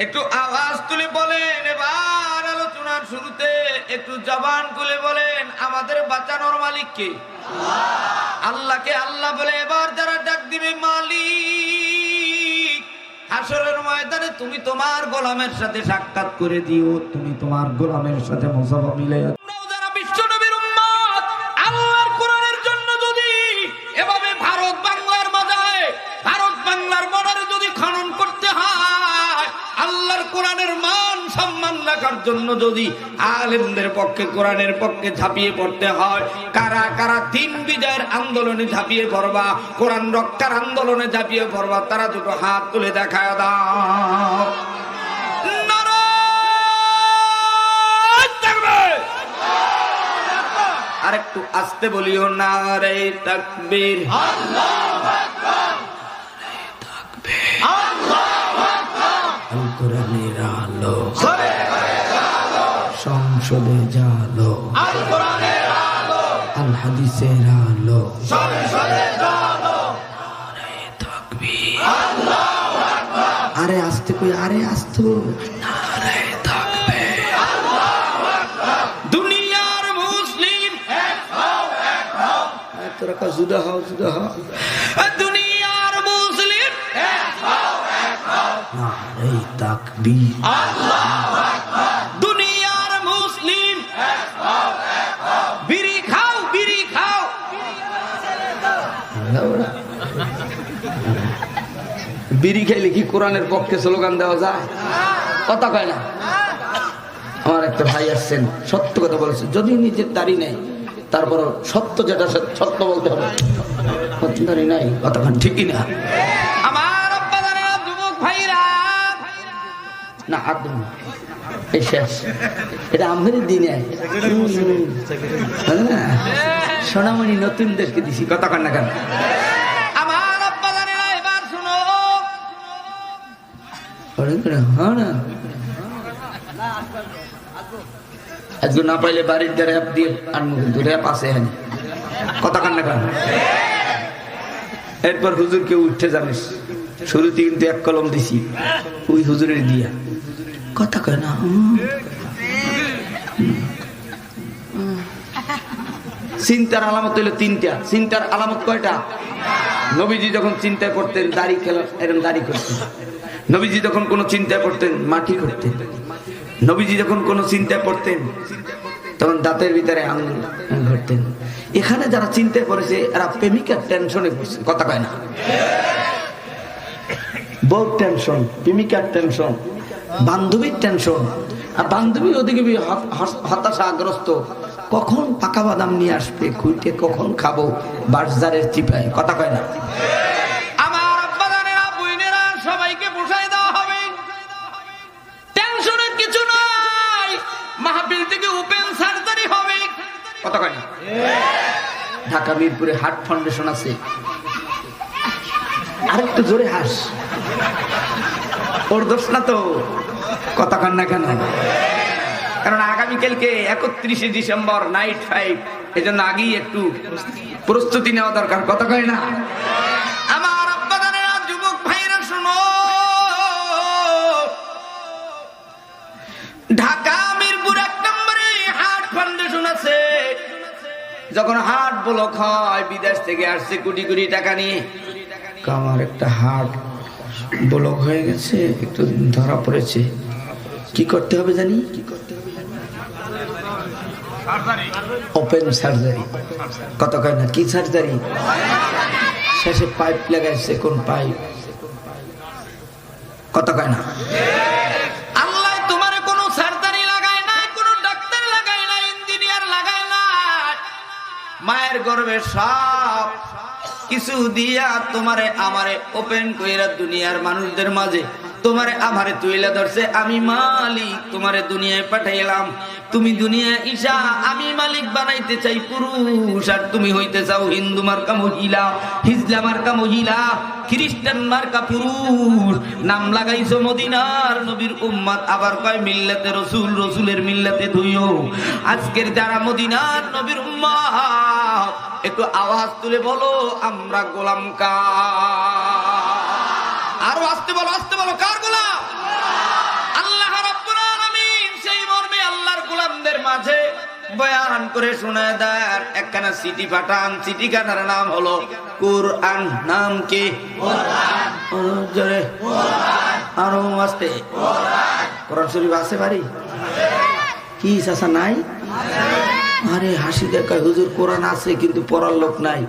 একটু আওয়াজ তুলে বলেন, এবার আলোচনার শুরুতে একটু জবান খুলে বলেন, আমাদের বাঁচানোর মালিক কে? আল্লাহকে আল্লাহ বলে এবার যারা ডাক দিবে মালিক, হাসরের ময়দানে তুমি তোমার গোলামের সাথে সাক্ষাৎ করে দিও, তুমি তোমার গোলামের সাথে মুসাফা মিলে। যারা বিশ্ব নবীর উম্মত, আল্লাহর কোরআনের জন্য যদি এভাবে ভারত বাংলার মাঝে, ভারত বাংলার বর্ডারে যদি খনন করতে হয়, আল্লাহর কোরআনের মান সম্মান রাখা রাখার জন্য যদি আলেমদের পক্ষে কোরআনের পক্ষে ঝাঁপিয়ে পড়তে হয়, কারা কারা 3 বিজয়ের আন্দোলনে ঝাঁপিয়ে পড়বা, কোরআন রক্ষার আন্দোলনে ঝাঁপিয়ে পড়বা, তারা দুটো হাত তুলে দেখায় দাও। আর একটু আস্তে বলিও, নারে তাকবীর, আল্লাহু আকবার, আল্লাহু আকবার। আল কোরআনের আলো, সংসদে জালো, আল কোরআনের আলো, আল হাদিসের আলো, সংসদে জালো, নারে তাকবীর, আল্লাহু আকবার। আরে আস্তে কই, আরে আস্তে, নারে তাকবীর, আল্লাহু আকবার। দুনিয়ার মুসলিম এক হও, এক হও, তোরা কা জুদা হও, জুদা হও। দুনিয়ার মুসলিম এক হও, এক হও, নারে তাকবীর, আল্লাহু আকবার। দুনিয়ার মুসলিম এক হও, এক হও, বিড়ি খাও, বিড়ি খাও। বিড়ি খাইলে কি কোরআনের পক্ষে স্লোগান দেওয়া যায়? কথা কয় না। আমার একটা ভাই আসছেন, সত্য কথা বলেছে, যদি নিজের দাড়ি নেই তারপর সত্য যেটা সত্য বলতে হবে। দাড়ি নাই, কতক্ষণ ঠিকই না। আমার যুবক ভাইরা না, হাত ধরুন, এই শেষ, এটা আমাদের দিনে সোনামণি নতুনদেরকে দিছি, কতক্ষণ না কেন। আমার আব্বা জানেরা এবার শুনো, আজকে না পাইলে বাড়ির র্যাপ দিয়ে আনবো, কিন্তু র্যাপ আছে হ্যাঁ, কথা কান্না কান। এরপর হুজুরকে উঠতে জানিস, শুরুতে কিন্তু 1 কলম দিছি, ওই হুজুরের দিয়া, কথা কয় না। চিন্তার আলামত হইল 3টা। চিন্তার আলামত কয়টা? নবীজি যখন চিন্তায় পড়তেন দাড়ি খেলা, এরকম দাড়ি করতেন। নবীজি যখন কোনো চিন্তায় পড়তেন মাটি করতেন। নবীজি যখন কোনো চিন্তায় পড়তেন তখন দাঁতের ভিতরে আঙুল ঘটতেন। এখানে যারা চিন্তায় পড়েছে এরা প্রেমিকার টেনশনে পড়ছে, কথা কয় না। বউ টেনশন, প্রেমিকার টেনশন, বান্ধবীর টেনশন, আর বান্ধবী ওদিকে হতাশাগ্রস্ত, কখন পাকা বাদাম নিয়ে আসবে খুঁটে, কখন খাবো বাজারের চিপায়, কথা কয় না। আমার আব্বা জানেরা, বইনেরা, সবাইকে পোষাই দেওয়া হবে, টেনশনের কিছু নাই, মাহফিল থেকে ওপেন সার্জারি হবে, কথা কয় না। ঢাকা মিরপুরে হার্ট ফাউন্ডেশন আছে, আরেকটু জোরে হাস, ওর দোষ না তো, কথা কন না কেন। কারণ আগামীকালকে 31শে ডিসেম্বর নাইট ফাইট, এই জন্য আগেই একটু প্রস্তুতি নেওয়া দরকার, কথা কয় না। আমার আব্বা জানেরা, যুবক ভাইরা শোনো, ঢাকা মিরপুর 1 নম্বরে হার্ট ফাউন্ডেশন আছে। যখন হার্ট ব্লক হয়, বিদেশ থেকে আসছে কোটি কোটি টাকা নিয়ে, আমার একটা হার্ট ব্লক হয়ে গেছে, একটু ধরা পড়েছে, কি করতে হবে জানি? ওপেন সার্জারি, কত কয় না। কি সার্জারি? শেষে পাইপ লাগাইছে, কোন পাইপ, কত কয় না। আল্লাহ তোমার কোনো সার্জারি লাগায় না, কোনো ডাক্তার লাগায় না, ইঞ্জিনিয়ার লাগায় না, মায়ের গর্ভে সব কিছু দিয়া তোমারে আমারে ওপেন কইরা দুনিয়ার মানুষদের মাঝে তোমারে আমারে তুইলা ধরছে। আমি মালিক, তোমারে দুনিয়ায় পাঠাইলাম, তুমি দুনিয়া ঈশা, আমি মালিক বানাইতে চাই পুরুষ, আর তুমি হইতে চাও হিন্দু মার্কা মহিলা, হিজলা মার্কা মহিলা, খ্রিস্টান মার্কা পুরুষ। নাম লাগাইছো মদিনার নবীর উম্মত, আবার কয় মিল্লাতে রসুল, রসুলের মিল্লাতে ধুইও। আজকের যারা মদিনার নবীর উম্মত, একটু আওয়াজ তুলে বলো আমরা গোলাম কার? আরো আসতে বলো, আসতে বলো, কার গোলাম? আল্লাহ রাব্বুল আলামিন সেই মর্মে আল্লাহর গোলামদের মাঝে বয়ান করে শোনায় দেন। একখানা সিটি পাঠান, সিটিখানার নাম হলো কোরআন। নাম কি? কোরআন। জোরে কোরআন, আরো আসতে কোরআন। কোরআন শরীফ আছে বাড়ি? কি চাচা নাই? আরে হাসি দেখায়, হুজুর কোরআন আছে কিন্তু পড়ার লোক নাই।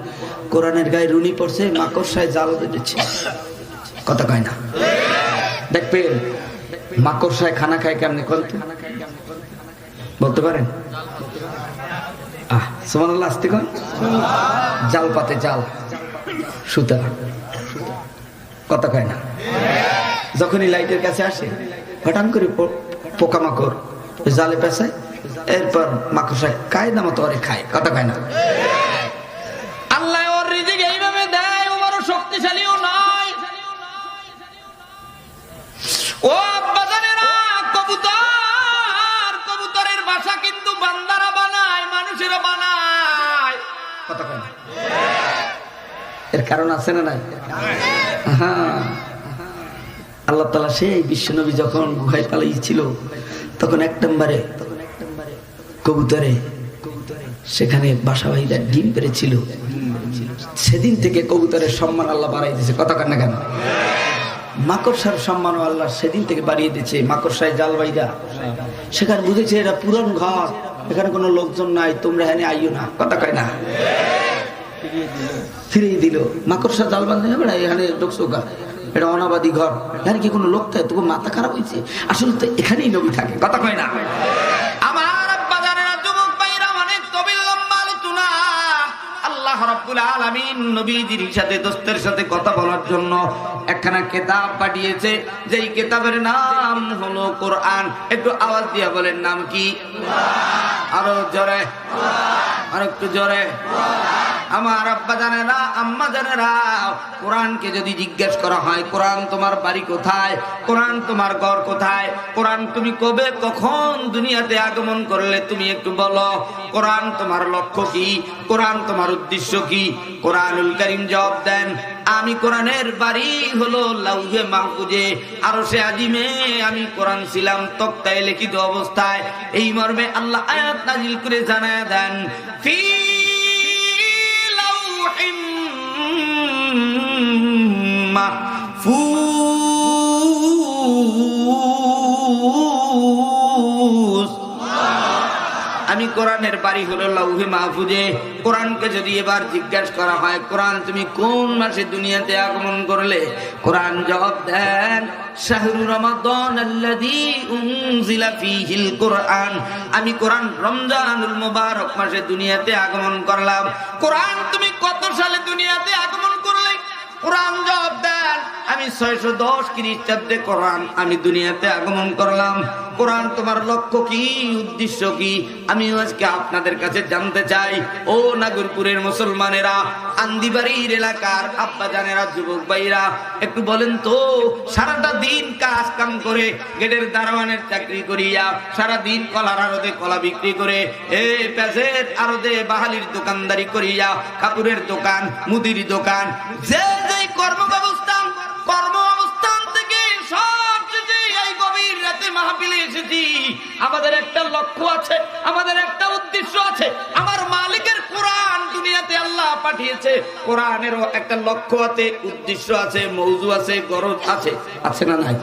কোরআনের গায়ে রুনি পড়ছে, মাকড়সায় জাল বেঁধেছে, কথা কয় না। দেখবেন মাকড়সায় খানা খায় কেমনে, বলতে পারেন? সুবহানাল্লাহ, আস্তে কন। জাল পাতে জাল, সুতা, কথা কয় না। যখনই লাইটের কাছে আসে হঠাৎ করে পোকামাকড় জালে পেঁচায়, এরপর মাকড়সা কায়দা মতো করে খায়, কথা কয় না। আল্লাহ ওর রিজিক এইভাবে দেয়, ও বড় শক্তিশালীও নয়। ও আব্বাজানেরা, কবুতরের বাসা কিন্তু বান্দারা বানায়, মানুষেরা বানায়, কথা কয় না। এর কারণ আছে না নাই? আল্লাহ তাআলা সেই বিশ্বনবী যখন গুহায় পালাইছিল, তখন এক নম্বরে কবুতরে সেখানে বাসাবাহীরা ডিম পেরেছিল। সেদিন থেকে কবুতরের সম্মান আল্লাহ বাড়াই দিয়েছে, কথা কয় না কেন? মাকড়সার সম্মানও আল্লাহ সেদিন থেকে বাড়িয়ে দিয়েছে। মাকড়সায় জাল বাইরা সেখানে বুঝেছে এরা পুরন ঘর, এখানে কোনো লোকজন নাই, তোমরা এখানে আইও না, কথা কয় না। ফিরিয়ে দিল। মাকড়সা জাল বাঁধে বেড়া, এখানে ঢুকছোকা, এটা অনাবাদী ঘর, এখানে কি কোনো লোক থাকে? তবু মাথা খারাপ হয়েছে, আসলে তো এখানেই নবী থাকে, কথা কয় না। আমার আব্বাজানেরা, যুবক ভাইরা, অনেক তবিল লম্বা আলোচনা। আল্লাহ রাব্বুল আলামিন নবীজির সাথে, দোস্তের সাথে কথা বলার জন্য একখানা কিতাব পাঠিয়েছে, যেই কিতাবের নাম হলো কোরআন। একটু আওয়াজ দিয়ে বলেন, নাম কি? আরো জোরে, আর একটু জোরে। আমার আব্বা জানেরা, আম্মা জানেরা, কোরআনকে যদি জিজ্ঞেস করা হয়, কোরআন তোমার বাড়ি কোথায়, কোরআন তোমার ঘর কোথায়, কোরআন তুমি কবে কখন দুনিয়াতে আগমন করলে, তুমি একটু বলো। কোরআন তোমার লক্ষ্য কি, কোরআন তোমার উদ্দেশ্য কি? কোরআনুল কারীম জবাব দেন, আমি কোরআনের বাড়ি হলো লাউহে মাহফুজে, আরশে আজিমে আমি কোরআন ছিলাম তক্তায় লিখিত অবস্থায়। এই মর্মে আল্লাহ আয়াত নাজিল করে জানায়া দেন, ফি লাউহিম মাহফুজ। আমি কোরআনের বাড়ি হলো লাউহে মাহফুজে। কোরআনকে যদি এবার জিজ্ঞাসা করা হয়, কোরআন তুমি কোন মাসে দুনিয়াতে আগমন করলে, কোরআন জবাব দেন, শাহরু রমাদান আল্লাযী উনজিলা ফীহিল কোরআন। আমি কোরআন রমজানুল মুবারক মাসে দুনিয়াতে আগমন করলাম। কোরআন তুমি কত সালে দুনিয়াতে আগমন করলে? কোরআন জবাব দেন, আমি 610 খ্রিস্টাব্দে কোরআন আমি দুনিয়াতে আগমন করলাম। কোরআন তোমার লক্ষ্য কি, উদ্দেশ্য কি? আমি আজকে আপনাদের কাছে জানতে চাই, ও নাগরপুরের মুসলমানেরা, আন্দিবাড়ির এলাকার আব্বা জানেরা, যুবক ভাইরা, একটু বলেন তো, সারাটা দিন কাজ কাম করে, গেটের দারোয়ানের চাকরি করিয়া, সারা দিন কলার আড়তে কলা বিক্রি করে, পেঁয়াজের আড়তে বাহালির দোকানদারি করিয়া, কাপড়ের দোকান, মুদির দোকান, যে কর্ম অবস্থান থেকে সব এই গভীর রাতে মাহফিলে এসেছি। আমাদের একটা লক্ষ্য আছে, আমাদের একটা উদ্দেশ্য আছে। আমার মালিকের কোরআন দুনিয়াতে আল্লাহ পাঠিয়েছে, কোরআনেরও একটা লক্ষ্য আছে, উদ্দেশ্য আছে, মওজু আছে, গরজ আছে, আছে না নাই?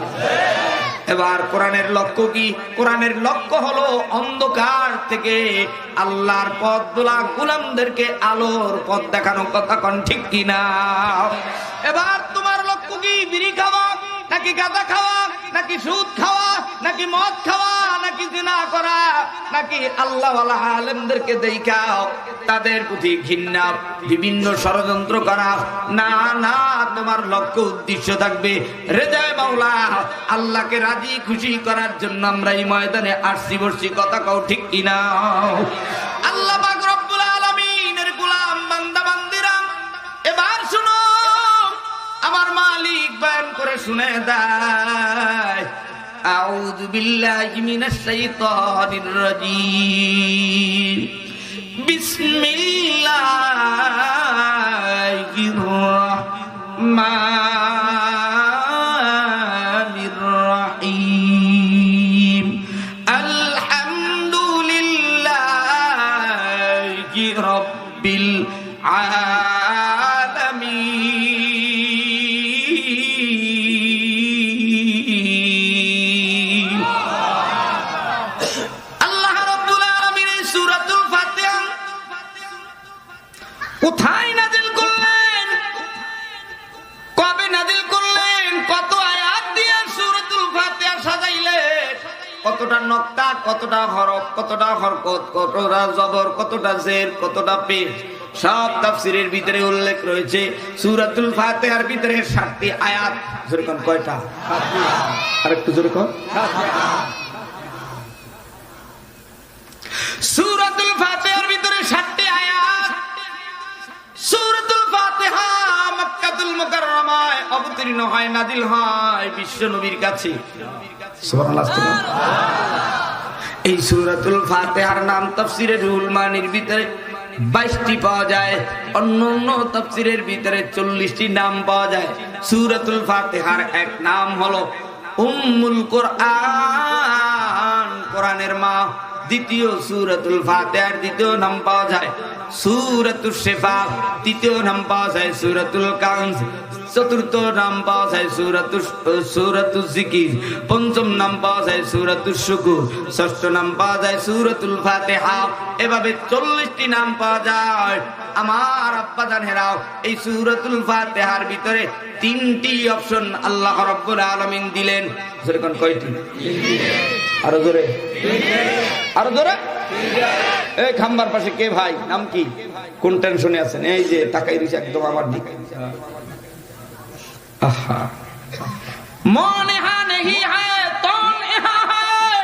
এবার কোরআনের লক্ষ্য কি? কোরআনের লক্ষ্য হলো অন্ধকার থেকে আল্লাহর পথ দোলা গোলামদেরকে আলোর পথ দেখানো, কথা কোন ঠিক কিনা? এবার তোমার লক্ষ্য কি? বিড়ি খাওয়া নাকি গাঁজা খাওয়া নাকি সুদ খাওয়া নাকি মদ খাওয়া নাকি জিনা করা নাকি আল্লাহওয়ালা আলেমদেরকে দেখাও তাদের প্রতি ঘৃণা, বিভিন্ন ষড়যন্ত্র করা? না না, তোমার লক্ষ্য উদ্দেশ্য থাকবে রেজায়ে মাওলা, আল্লাহকে রাজি খুশি করার জন্য আমরা এই ময়দানে আসছি বসছি, কথা কও ঠিক কিনা? আল্লাহ পাক রব্বুল আলামিনের গোলাম বান্দা বান্দিরা, এবার শুনো, আমার মালিক বয়ান করে শুনে দেয়, আউযু বিল্লাহি মিনাশ শাইতানির রাজীম, বিসমিল্লাহির রাহমানির রাহিম, আলহামদুলিল্লাহি রাব্বিল আলামিন। আল্লাহ রাব্বুল আলামিন সূরাতুল ফাতিহা কোথায় নাযিল করলেন, কবে নাযিল করলেন, কত আয়াত দিয়ে সূরাতুল ফাতিহা সাজাইলেন, কতটা নক্তা, কতটা হরফ, কতটা হরকত, কতটা জবর, কতটা জের, কতটা পেশ, সব তাফসীরের ভিতরে উল্লেখ রয়েছে। সূরাতুল ফাতিহার ভিতরে 7টি আয়াত। যেরকম কয়টা? আরেকটু জোরে কর। সূরাতুল ফাতিহার ভিতরে 7টি আয়াত। সূরাতুল ফাতিহা মক্কাতুল মুকাররমায় অবতীর্ণ হয়, নাজিল হয় বিশ্ব নবীর কাছে। সুবহানাল্লাহ। এই সূরাতুল ফাতিহার নাম তাফসীরে রুহুল মানির ভিতরে 22টি পাওয়া যায়, অন্য অন্য তাফসীরের ভিতরে 40টি নাম পাওয়া যায়। সূরাতুল ফাতিহার এক নাম হলো উম্মুল কোরআন, কোরআনের মা। দ্বিতীয় সূরাতুল ফাতিহার দ্বিতীয় নাম পাওয়া যায় সূরাতুশ শিফা, তৃতীয় নাম পাওয়া যায় সূরাতুল কানজ, চতুর্থ নাম পাওয়া যায় সূরাতুজ জিকির, পঞ্চম নাম পাওয়া যায় সূরাতুশ শুকুর, ষষ্ঠ নাম পাওয়া যায় সূরাতুল ফাতিহা। এভাবে 40টি নাম পাওয়া যায়। আমার আব্বা জানেরাও, এই সূরাতুল ফাতিহার ভিতরে 3টি অপশন আল্লাহ রাব্বুল আলামিন দিলেন। যেরকম কয়টি? আরো জোরে, আরো জোরে। এই খাম্বার পাশে কে ভাই? নাম কি? কোন টেনশনে আছেন? এই যে তাকাই দিছে একদম আমার দিকে। আহা, মন ইহা নেহি হ্যায়, তন ইহা হ্যায়।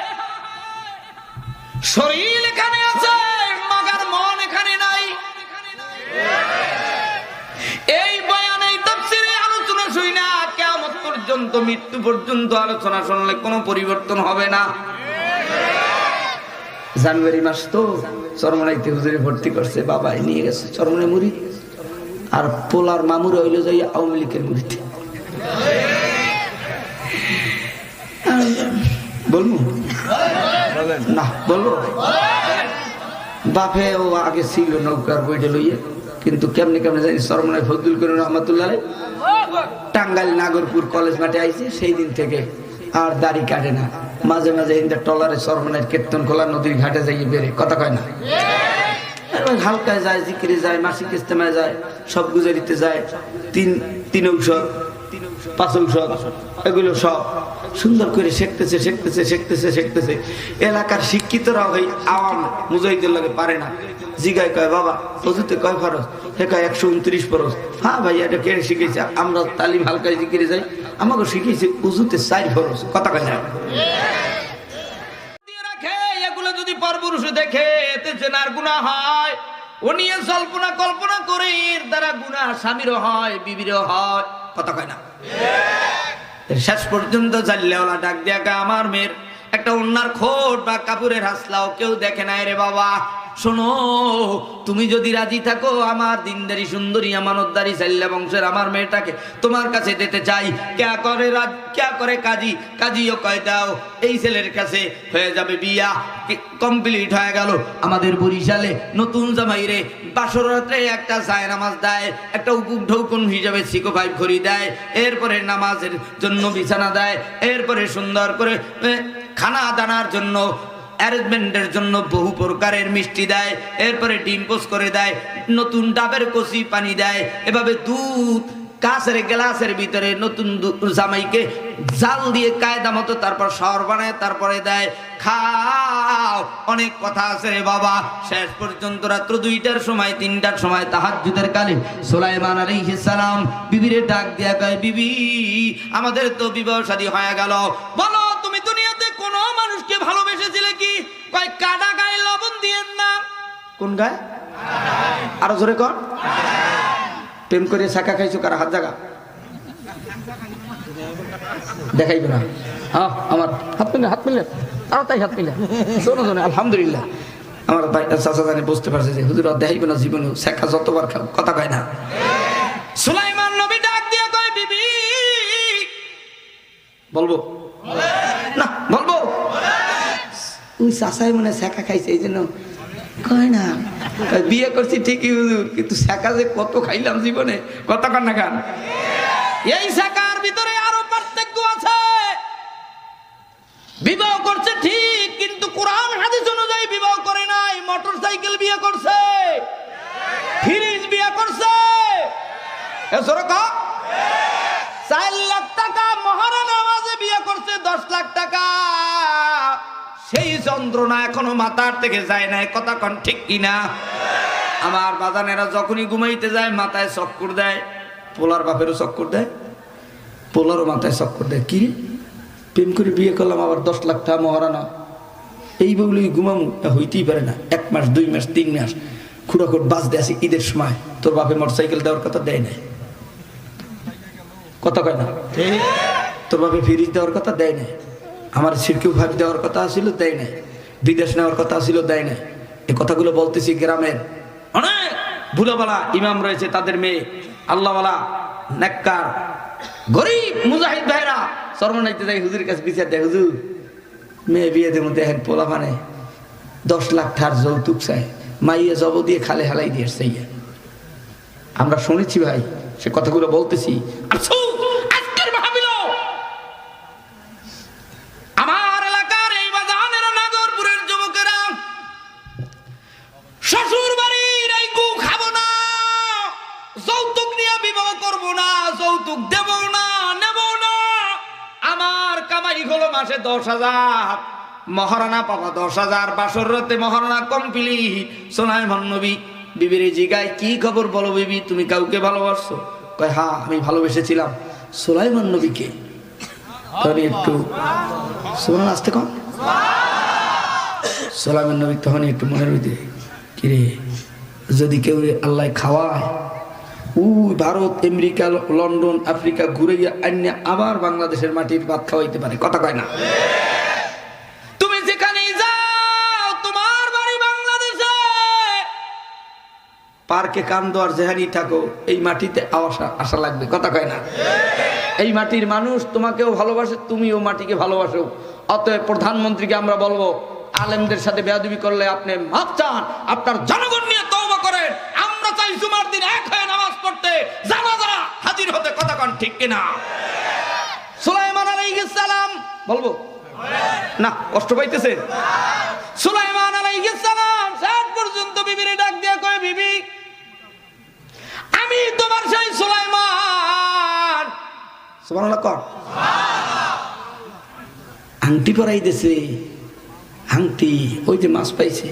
শরীর এখানে আছে, মগর মন এখানে নাই। এই বয়ান, এই তাফসীরে আলোচনা শুই না, কিয়ামত পর্যন্ত, মৃত্যু পর্যন্ত আলোচনা শুনলে কোনো পরিবর্তন হবে না। জানুয়ারি মাস তো চরমনাইতে হুজুরে ভর্তি করছে, বাবাই নিয়ে গেছে চরমনাই মুড়ি, আর পোলার মামুর হইল যাই আওয়ামী লীগের মুড়িতে। বলবো না? বলবো। বাপে ও আগে ছিল নৌকার বইটা লইয়ে, কিন্তু কেমনে কেমনে জানি চরমনাই ফজলুল করিম রহমাতুল্লাহ টাঙ্গাইল নাগরপুর কলেজ মাঠে আইছে, সেই দিন থেকে আর দাড়ি কাটে না। মাঝে মাঝে ইন্দা টলারে চরমনাইয়ের কীর্তন খোলা নদীর ঘাটে যাই বেড়ে, কথা কয় না। হালকায় যায়, জিকিরে যায়, মাসিক ইস্তেমায় যায়, সব গুজারিতে যায়, তিন ঔষধ, 5 ঔষধ, এগুলো সব সুন্দর করে শিখতেছে শিখতেছে শিখতেছে শিখতেছে। এলাকার শিক্ষিতরা ওই আওয়াম মুজাহিদের লাগে পারে না। জিগায় কয়, বাবা অজুতে কয় ফরজ? হে কয় 129 ফরজ। হ্যাঁ ভাই, এটা কে শিখেছে? আমরা তালিম হালকায় জিকিরে যাই, আমাকে শিখেছে উজুতে 4 ফরজ, কথা কয় না। এগুলো যদি পরপুরুষে দেখে, এতে জেনার গুনাহ হয়। ও নিয়ে জল্পনা কল্পনা করে, এর দ্বারা গুনাহ স্বামীরও হয়, বিবিরও হয়, কথা কয় না। শেষ পর্যন্ত জাল্লেওয়ালা ডাক দিয়া, আমার মেয়ের একটা ওন্নার খোট বা কাপড়ের হাসলাও কেউ দেখে নাই রে বাবা। শোনো, তুমি যদি রাজি থাকো, আমার দিনদারি সুন্দরী আমানতদারি সাল্লা বংশের আমার মেয়েটাকে তোমার কাছে দিতে চাই। ক্যা করে কাজী? কাজীও কয় দাও, এই ছেলের কাছে হয়ে যাবে বিয়া, কমপ্লিট হয়ে গেল। আমাদের বরিশালে নতুন জামাই রে বাসর রাত্রে একটা জায়নামাজ দেয়, একটা উকুক ঢৌকুন হিসাবে সিকো 5 ঘড়ি দেয়, এরপরে নামাজের জন্য বিছানা দেয়, এরপরে সুন্দর করে খানা দানার জন্য, অ্যারেঞ্জমেন্টের জন্য বহু প্রকারের মিষ্টি দেয়, এরপরে ডিম পোস্ট করে দেয়, নতুন ডাবের কচি পানি দেয়, এভাবে দুধ কাঁচের গ্লাসের ভিতরে নতুন জামাইকে জাল দিয়ে কায়দা মতো তারপর শহর বানায়, তারপরে দেয়। খাও, অনেক কথা আছে রে বাবা। শেষ পর্যন্ত রাত্র 2টার সময় 3টার সময় তাহাজ্জুদের কালে সুলাইমান আলাইহিস সালাম বিবিরে ডাক দিয়া কয়, বিবি আমাদের তো বিবাহ শাদী হয়ে গেল, বলো তুমি দুনিয়াতে কোন মানুষকে ভালোবেসেছিলে কি? কয়, কাটা গায়ে লবণ দিয়েন না। কোন গায়ে? আরো জোরে কর। প্রেম করে শাখা খাইছো কার? হাত জায়গা দেখাইবে না। হ্যাঁ, আমার হাত মিলে আরো তাই হাত মিলে শোনো শোনো, আলহামদুলিল্লাহ। আমার ভাই চাচা জানে বুঝতে পারছে যে হুজুর দেখাইবে না জীবনে, শাখা যতবার খাও, কথা কয় না। সুলাইমান নবী ডাক দিয়া কয়, বিবি বলবো না? বলবো। ওই চাচাই মনে শাখা খাইছে, এই জন্য কয় না। বিয়ে করছি ঠিকই হুজুর, কিন্তু শাখা যে কত খাইলাম জীবনে, কথা কন না গান। এই শাখার ভিতরে আরো পার্থক্য আছে। বিবাহ করছে ঠিক, কিন্তু কোরআন হাদিস অনুযায়ী বিবাহ করে নাই। মোটরসাইকেল বিয়ে করছে, ফ্রিজ বিয়ে করছে, 4 লাখ টাকা মহারা নামাজে বিয়ে করছে, 10 লাখ টাকা সেই যন্ত্রণা এখনো মাথার থেকে যায় না, কথা কন ঠিক কিনা? আমার বাজানেরা যখনই ঘুমাইতে যায় মাথায় চক্কর দেয়, পোলার বাপেরও চক্কর দেয়, পোলারও মাথায় চক্কর দেয়। কি প্রেম করে বিয়ে করলাম, আবার 10 লাখ টাকা মহারানা, এই বউলি ঘুমামু, হইতেই পারে না। 1 মাস 2 মাস 3 মাস খুঁড়াখুট বাজতে আসি ঈদের সময়, তোর বাপে মোটরসাইকেল দেওয়ার কথা দেয় নাই, কথা কয় না? তোর বাপে ফ্রিজ দেওয়ার কথা দেয় নাই, আমার সিরকিউ ভাগ দেওয়ার কথা ছিল দেয় নাই, বিদেশ নেওয়ার কথা ছিল দেয় নাই। এই কথাগুলো বলতেছি গ্রামের অনেক ভুলাবালা ইমাম রয়েছে, তাদের মেয়ে আল্লাহওয়ালা নেককার গরিব মুজাহিদ ভাইরা সর্বনাইতে যায় হুজুরের কাছে বিচার দেয়, হুজুর মেয়ে বিয়েদের মধ্যে এক পোলা মানে 10 লাখ টাকার যৌতুক চায়, মাইয়া জব দিয়ে খালে হালাই দিয়ে আসছে। আমরা শুনেছি ভাই, সে কথাগুলো বলতেছি। আজকের মাহফিল আমার এলাকার এই বাজানের নাগরপুরের যুবকেরা শ্বশুর বাড়ির এই গু খাবো না, যৌতুক নিয়ে বিবাহ করবো না, যৌতুক দেব না, নেব না। আমার কামাই হলো মাসে 10,000, মহারানা পাবা 10,000, বাসর রাতে মহারানা কমপ্লিট। সুলাইমান নবী বিবির জিগায়, কি খবর বলো বিবি, তুমি কাউকে ভালোবাসছো? কয় হ্যাঁ আমি ভালোবেসেছিলাম সুলাইমান নবীকে। তখন একটু সুবহান আসতে কম, সুলাইমান নবী তখন একটু মনের ভিতরে, কিরে যদি কেউ আল্লাহ খাওয়ায়, ভারত আমেরিকা লন্ডন আফ্রিকা ঘুরে গিয়ে আন্য আবার বাংলাদেশের মাটির ভাত খাওয়াইতে পারে, কথা কয় না? তুমি যেখানেই যাও, তোমার বাড়ি বাংলাদেশে, পার্কে কান্দো আর যেখানেই থাকো, এই মাটিতে আসা লাগবে, কথা কয় না? এই মাটির মানুষ তোমাকেও ভালোবাসে, তুমিও মাটিকে ভালোবাসো। অতএব প্রধানমন্ত্রীকে আমরা বলবো, আলেমদের সাথে বেয়াদবি করলে আপনি মাপ চান, আপনার জনগণ নিয়ে তওবা করেন। আমরা চাই জুমার দিন এক হয়ে নামাজ পড়তে, জানাজা হাজির হতে, কথা কন ঠিক কিনা? সুলাইমান আলাইহিস সালাম বলবো না, কষ্ট পাইতেছে? সুলাইমান আলাইহিস সালাম শেষ পর্যন্ত বিবিরে ডাক দিয়ে কয়, বিবি আমি তোমার সেই সুলাইমান, সুবহানাল্লাহ কর, আংটি পরাই দিছে, আংটি ওই যে মাছ পাইছে,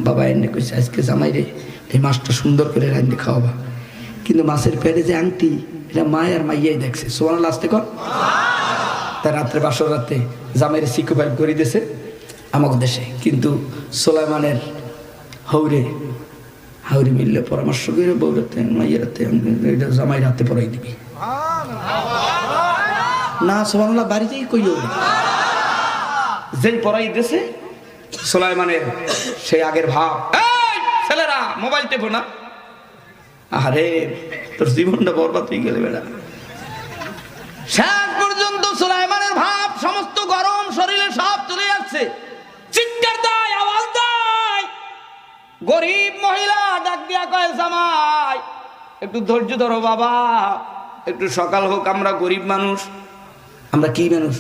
বাবা এনে কইছে আজকে জামাই রে এই মাছটা সুন্দর করে রান্না খাওয়াবা, কিন্তু মাছের পেটে যে আংটি, এটা মা আর মাইয়াই দেখছে। সুবহানাল্লাহ আসতে কর। তাই রাত্রে বাসর রাতে জামাইরে সিকু ভাই করে দিয়েছে আমাদের দেশে, কিন্তু সুলাইমানের হাউরি মিললে পরামর্শ করে বউরাতে মাইয়ারাতে এটা জামাই রাতে পরাই দিবি না। সুবহানাল্লাহ বাড়িতেই কইও, যেই পরাই দিয়েছে সুলাইমানের সেই আগের ভাব, এই ছেলেরা মোবাইল টেপো না, আরে তোর জীবনটা বরবাদ হয়ে গেলে বেড়া। শেষ পর্যন্ত সুলাইমানের ভাব সমস্ত গরম শরীরে সব চলে যাচ্ছে, চিৎকার দেয়, আওয়াজ দেয়। গরিব মহিলা ডাক দিয়া কয়, জামাই একটু ধৈর্য ধরো বাবা, একটু সকাল হোক, আমরা গরিব মানুষ। আমরা কি মানুষ?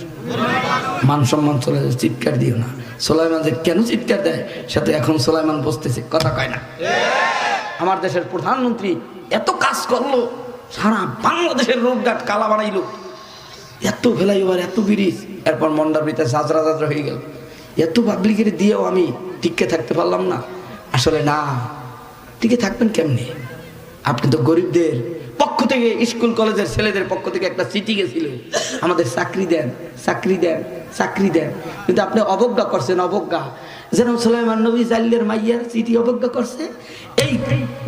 মান সম্মান চলে যায়, চিৎকার দিও না। সুলাইমান যে কেন চিৎকার দেয়, সাথে এখন সুলাইমান বসতেছে, কথা কয় না? আমার দেশের প্রধানমন্ত্রী এত কাজ করলো, সারা বাংলাদেশের রোডঘাট কালা বানাইলো, এত ফ্লাইওভার, এত ব্রিজ, এরপর মন্ডার ভিতরে ঝাঁঝরা হয়ে গেল। এত পাবলিকের দিয়েও আমি টিকে থাকতে পারলাম না। আসলে না, টিকে থাকবেন কেমনি? আপনি তো গরিবদের পক্ষ থেকে, স্কুল কলেজের ছেলেদের পক্ষ থেকে একটা চিঠি গেছিল, আমাদের চাকরি দেন, চাকরি দেন, চাকরি দেন, কিন্তু আপনি অবজ্ঞা করছেন, অবজ্ঞা। যেন সুলাইমান নবী জাল্লের মাইয়ার চিঠি অবজ্ঞা করছে, এই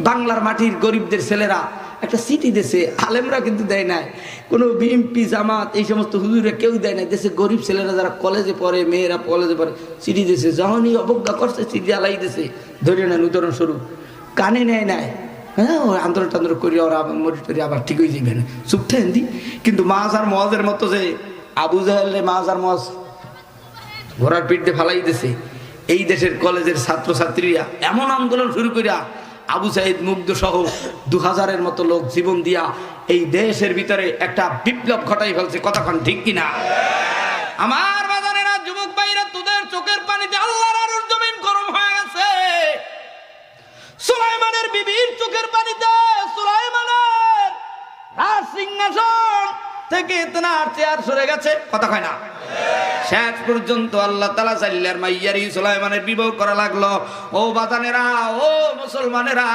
বাংলার মাটির গরিবদের ছেলেরা একটা চিঠি দেশে, আলেমরা কিন্তু দেয় নাই, কোনো বিএমপি জামাত এই সমস্ত হুজুরে কেউ দেয় নাই, দেশে গরিব ছেলেরা যারা কলেজে পড়ে, মেয়েরা কলেজে পড়ে, চিঠি দেশে। যখনই অবজ্ঞা করছে চিঠি আলাই দেশে, ধরে নেন উদাহরণস্বরূপ, কানে নেয় নাই, হ্যাঁ আন্দোলন টান্দোলন করি, ওরা মরি আবার ঠিক হয়ে যাবে না, চুপ থাকেন দি। কিন্তু মাছ আর মজের মতো যে আবু জাহেলে মাছ আর মজ ঘোড়ার পিঠ দিয়ে ফালাই দিছে, এই দেশের কলেজের ছাত্রছাত্রীরা এমন আন্দোলন শুরু করিয়া আবু সাইদ মুগ্ধ সহ 2000-এর মতো লোক জীবন দিয়া এই দেশের ভিতরে একটা বিপ্লব ঘটাই ফেলছে, কতক্ষণ ঠিক কিনা? আমার বাজারেরা, যুবক ভাইরা, তোদের চোখের পানিতে আল্লাহর আরশ জমিন গরম হয়ে গেছে। সুলাইমানের বিবির চোখের পানিতে সুলাইমানের রাজ সিংহাসন থেকে ইতনার চেয়ার সরে গেছে, কথা কয় না? শেষ পর্যন্ত আল্লাহ তাআলা চাইলেন মাইয়ারি সুলাইমানের বিবাহ করা লাগলো। ও বাজানেরা, ও মুসলমানেরা,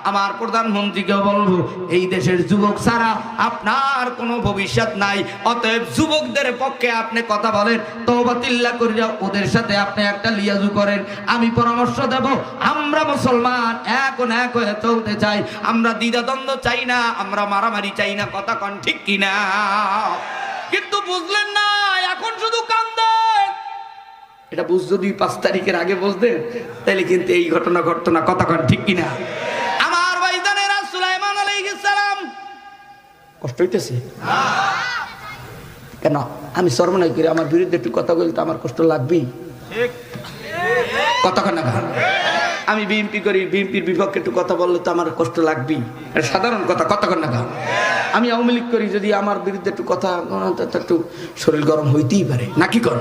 আমার প্রধানমন্ত্রীকে বলবো এই দেশের যুবক ছাড়া আপনার কোনো ভবিষ্যৎ নাই। অতএব যুবকদের পক্ষে আপনি কথা বলেন, তওবাতিল্লাহ করিয়া ওদের সাথে আপনি একটা লিয়াজু করেন। আমি পরামর্শ দেব, আমরা মুসলমান এখন এক হয়ে চলতে চাই, আমরা দ্বিধাদ্বন্দ্ব চাই না, আমরা মারামারি চাই না। কথা কন ঠিক কিনা? কিন্তু বুঝলেন না, এখন শুধু কান্দেন। এটা বুঝ যদি 5 তারিখের আগে বুঝতেন তাহলে কিন্তু এই ঘটনা ঘটতো না। কথা কন ঠিক কিনা? আমার ভাইজানেরা, সুলাইমান আলাইহিস সালাম কষ্ট হইতেছে কেন? আমি সর্বনাশ করি, আমার বিরুদ্ধে একটু কথা বলতে আমার কষ্ট লাগবেই। কতক্ষণ না আমি বিএনপি করি, বিএনপির বিপক্ষে একটু কথা বললে তো আমার কষ্ট লাগবেই, এটা সাধারণ কথা। কতক্ষণ না আমি আওয়ামী লীগ করি, যদি আমার বিরুদ্ধে একটু কথা একটু শরীর গরম হইতেই পারে, নাকি কর?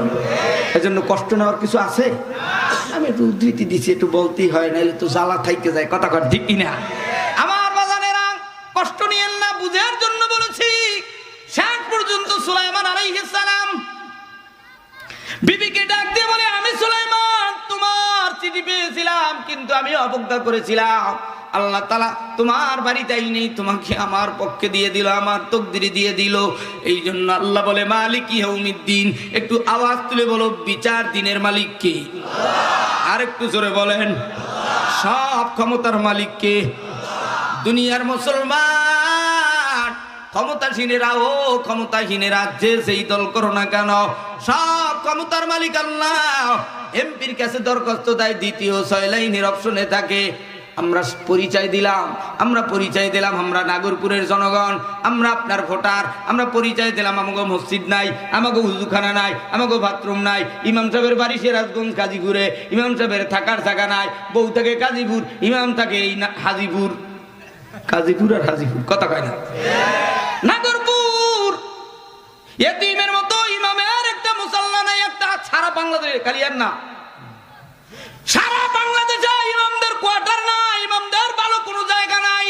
এজন্য কষ্ট নেওয়ার কিছু আছে। আমি একটু উদ্ধৃতি দিচ্ছি, একটু বলতেই হয়, নাহলে তো জ্বালা থাইকে যায়। কথা কর ঠিক কিনা? আমার বাজানেরা, কষ্ট নিয়েন না, বুঝার জন্য বলেছি। শেষ পর্যন্ত সুলাইমান আলাইহিস সালাম বিবিকে ডাক দিয়ে বলে, আমি সুলাইমান তোমার চিঠি পেয়েছিলাম, কিন্তু আমি অবজ্ঞা করেছিলাম। আল্লাহ তাআলা তোমার বাড়িতে নেই, তোমাকে আমার পক্ষে দিয়ে দিল, আমার তকদিরে দিয়ে দিল। এই জন্য আল্লাহ বলে মালিক ইয়াউমিদ্দিন। একটু আওয়াজ তুলে বলো, বিচার দিনের মালিক কে? আর একটু জোরে বলেন, সব ক্ষমতার মালিক কে? দুনিয়ার মুসলমান ক্ষমতাসীনেরা, ও ক্ষমতাহীনেরা, যে সেই দল করো না কেন, সব ক্ষমতার মালিক আল্লাহ। এমপির কাছে দরখাস্ত দেয়, দ্বিতীয় 6 লাইনের অপশনে থাকে। আমরা পরিচয় দিলাম, আমরা নাগরপুরের জনগণ, আমরা আপনার ভোটার। আমরা পরিচয় দিলাম, আমাকে মসজিদ নাই, আমাকে হুজুখানা নাই, আমাকে বাথরুম নাই। ইমাম সাহেবের বাড়ি সিরাজগঞ্জ গাজীপুরে, ইমাম সাহেবের থাকার জায়গা নাই। বউ থাকে গাজীপুর, ইমাম থাকে এই হাজিপুর। গাজীপুর আর হাজিপুর কথা কয় না? নাগরপুর এতিমের মতো, ইমামের একটা মুসাল্লা নাই, একটা সারা বাংলাদেশে, খালি আর না, সারা বাংলাদেশে ইমামদের কোয়ার্টার নাই, ইমামদের ভালো কোনো জায়গা নাই।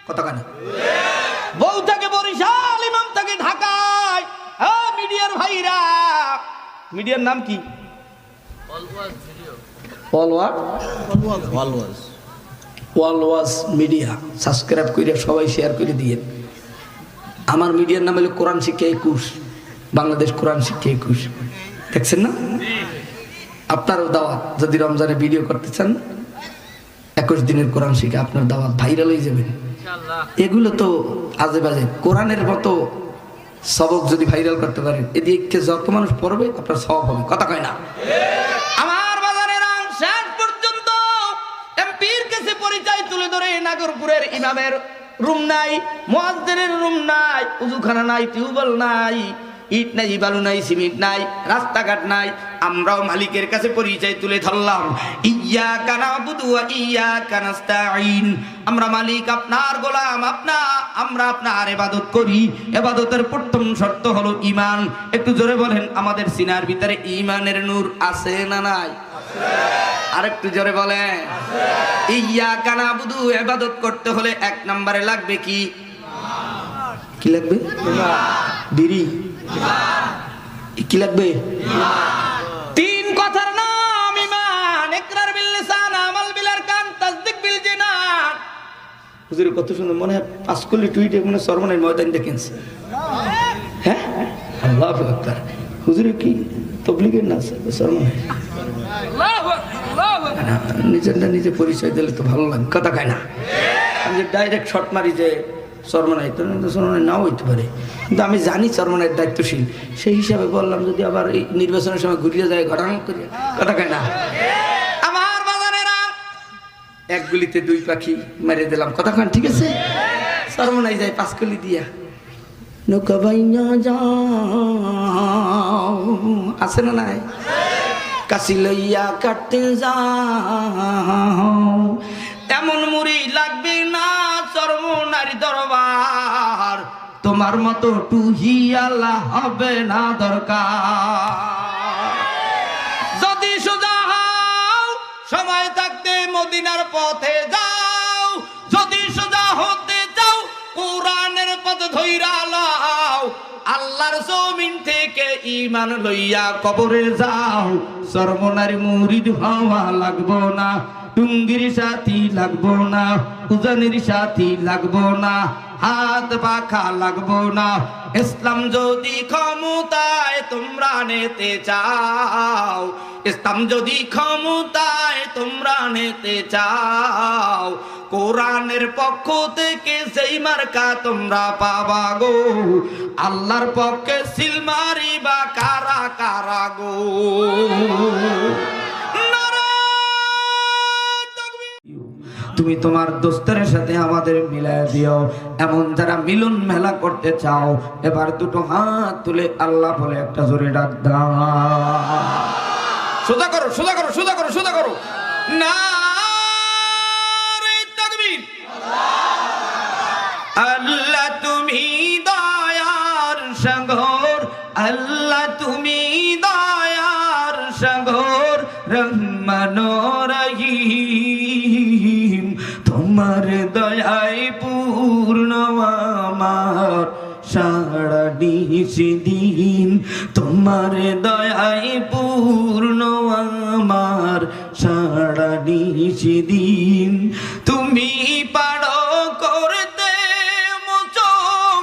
কথা কয় না? বউ থাকে বরিশাল, ইমাম থাকে ঢাকায়। মিডিয়ার ভাইরা, মিডিয়ার নাম কি? ওয়ালওয়াজ মিডিয়া। সাবস্ক্রাইব করে সবাই শেয়ার করে দিয়ে। আমার মিডিয়ার নাম হলো কোরআন শিক্ষা 21, বাংলাদেশ কোরআন শিক্ষা 21। দেখছেন না? আপনারও দাওয়াত, যদি রমজানে ভিডিও করতে চান, 21 দিনের কোরআন শিক্ষা, আপনার দাওয়াত ভাইরাল হয়ে যাবেন। এগুলো তো আজে বাজে। কোরআনের মতো সবক যদি ভাইরাল করতে পারেন, এদিকে যত মানুষ পড়বে আপনার সওয়াব হবে। কথা কয় না? আমার বাজারের শেষ পর্যন্ত এমপির কাছে পরিচয় তুলে ধরে, নাগরপুরের ইমামের রুম নাই, মুয়াজ্জিনের রুম নাই, উযুখানা নাই, টিউবওয়েল নাই, ইট নাই, বালু নাই, সিমেন্ট নাই, রাস্তাঘাট নাই। আমরাও মালিকের কাছে পরিচয় তুলে ধরলাম, ইয়্যাকা না'বুদু ওয়া ইয়্যাকা নাস্তাঈন। আমরা মালিক, আপনার গোলাম, আমরা আপনার ইবাদত করি। ইবাদতের প্রথম শর্ত হলো ঈমান। একটু জোরে বলেন, আমাদের সিনার ভিতরে ঈমানের নূর আছে না নাই? আরেকটু জোরে বলেন, ইয়্যাকা না'বুদু। ইবাদত করতে হলে 1 নম্বরে লাগবে কি? কি লাগবে? বিড়ি। কি লাগবে? 3 কথার নাম ঈমান। ইকরার বিল লিসান, আমাল বিল আরকান, তাসদীক বিল জিনান। হুজুর কত সুন্দর, মনে হয় পাঁচকলি টুইটে মনে সর্বনের ময়দান দেখেনছে। হ্যাঁ, আল্লাহু আকবার। হুজুর কি তাবলীগের না সর্বনে? আল্লাহু আকবার। নিজেরটা নিজে পরিচয় দিলে তো ভালো লাগে। কথা কয় না? আমি যে ডাইরেক্ট শর্ট মারি যে চরমনাই, তো চরমনাই নাও হইতে পারে, কিন্তু আমি জানি চরমনাইয়ের দায়িত্বশীল, সেই হিসাবে বললাম যদি আবার এই নির্বাচনের সময় ঘুরিয়ে যায় ঘটনা করিয়া। কথা কয় না? আমার বাজারেরা 1 গুলিতে 2 পাখি মেরে দিলাম। কথা কন ঠিক আছে? চরমনাই যায় 5 গুলি দিয়া, নৌকা বাইনা যাও, আছে না নাই? কাশি লইয়া কাটতে যাও, তেমন মুড়ি লাগবে না চরমনার দরবার, তোমার মতো টুহিয়ালা হবে না দরকার। যদি সোজা হও, সময় থাকতে মদিনার পথে যাও, যদি সোজা হতে চাও কোরআনের পথ ধইরা লাও, আল্লাহ আল্লাহর জমিন থেকে ঈমান লইয়া কবরে যাও, সর্বনারী মুরিদ হওয়া লাগবো না, টুঙ্গির সাথী লাগবো না, উজানির সাথী লাগবো না, হাত পাখা লাগবো না। ইসলাম যদি ক্ষমতায় তোমরা নিতে চাও, ইসলাম যদি ক্ষমতায় তোমরা নিতে চাও, কোরআনের পক্ষ থেকে সেই মার্কা তোমরা পাবা গো, আল্লাহর পক্ষে সিল মারিবা কারা কারা গো। তুমি তোমার দোস্তের সাথে আমাদের মিলায় দিও। এমন যারা মিলন মেলা করতে চাও, এবার দুটো হাত তুলে আল্লাহ বলে একটা জোরে ডাক দাও। সোজা করো, সোজা করো, সোজা করো, সোজা করো। নারে তাকবীর। আল্লাহ তুমি দয়ার সাগর, আল্লাহ তুমি দয়ার সাগর, রহমান রহিম, তোমার দয়ায় পূর্ণ আমার সারা নিশিদিন, তোমার দয়ায় পূর্ণ আমার সারা নিশিদিন। তুমি পারো করতে মোচন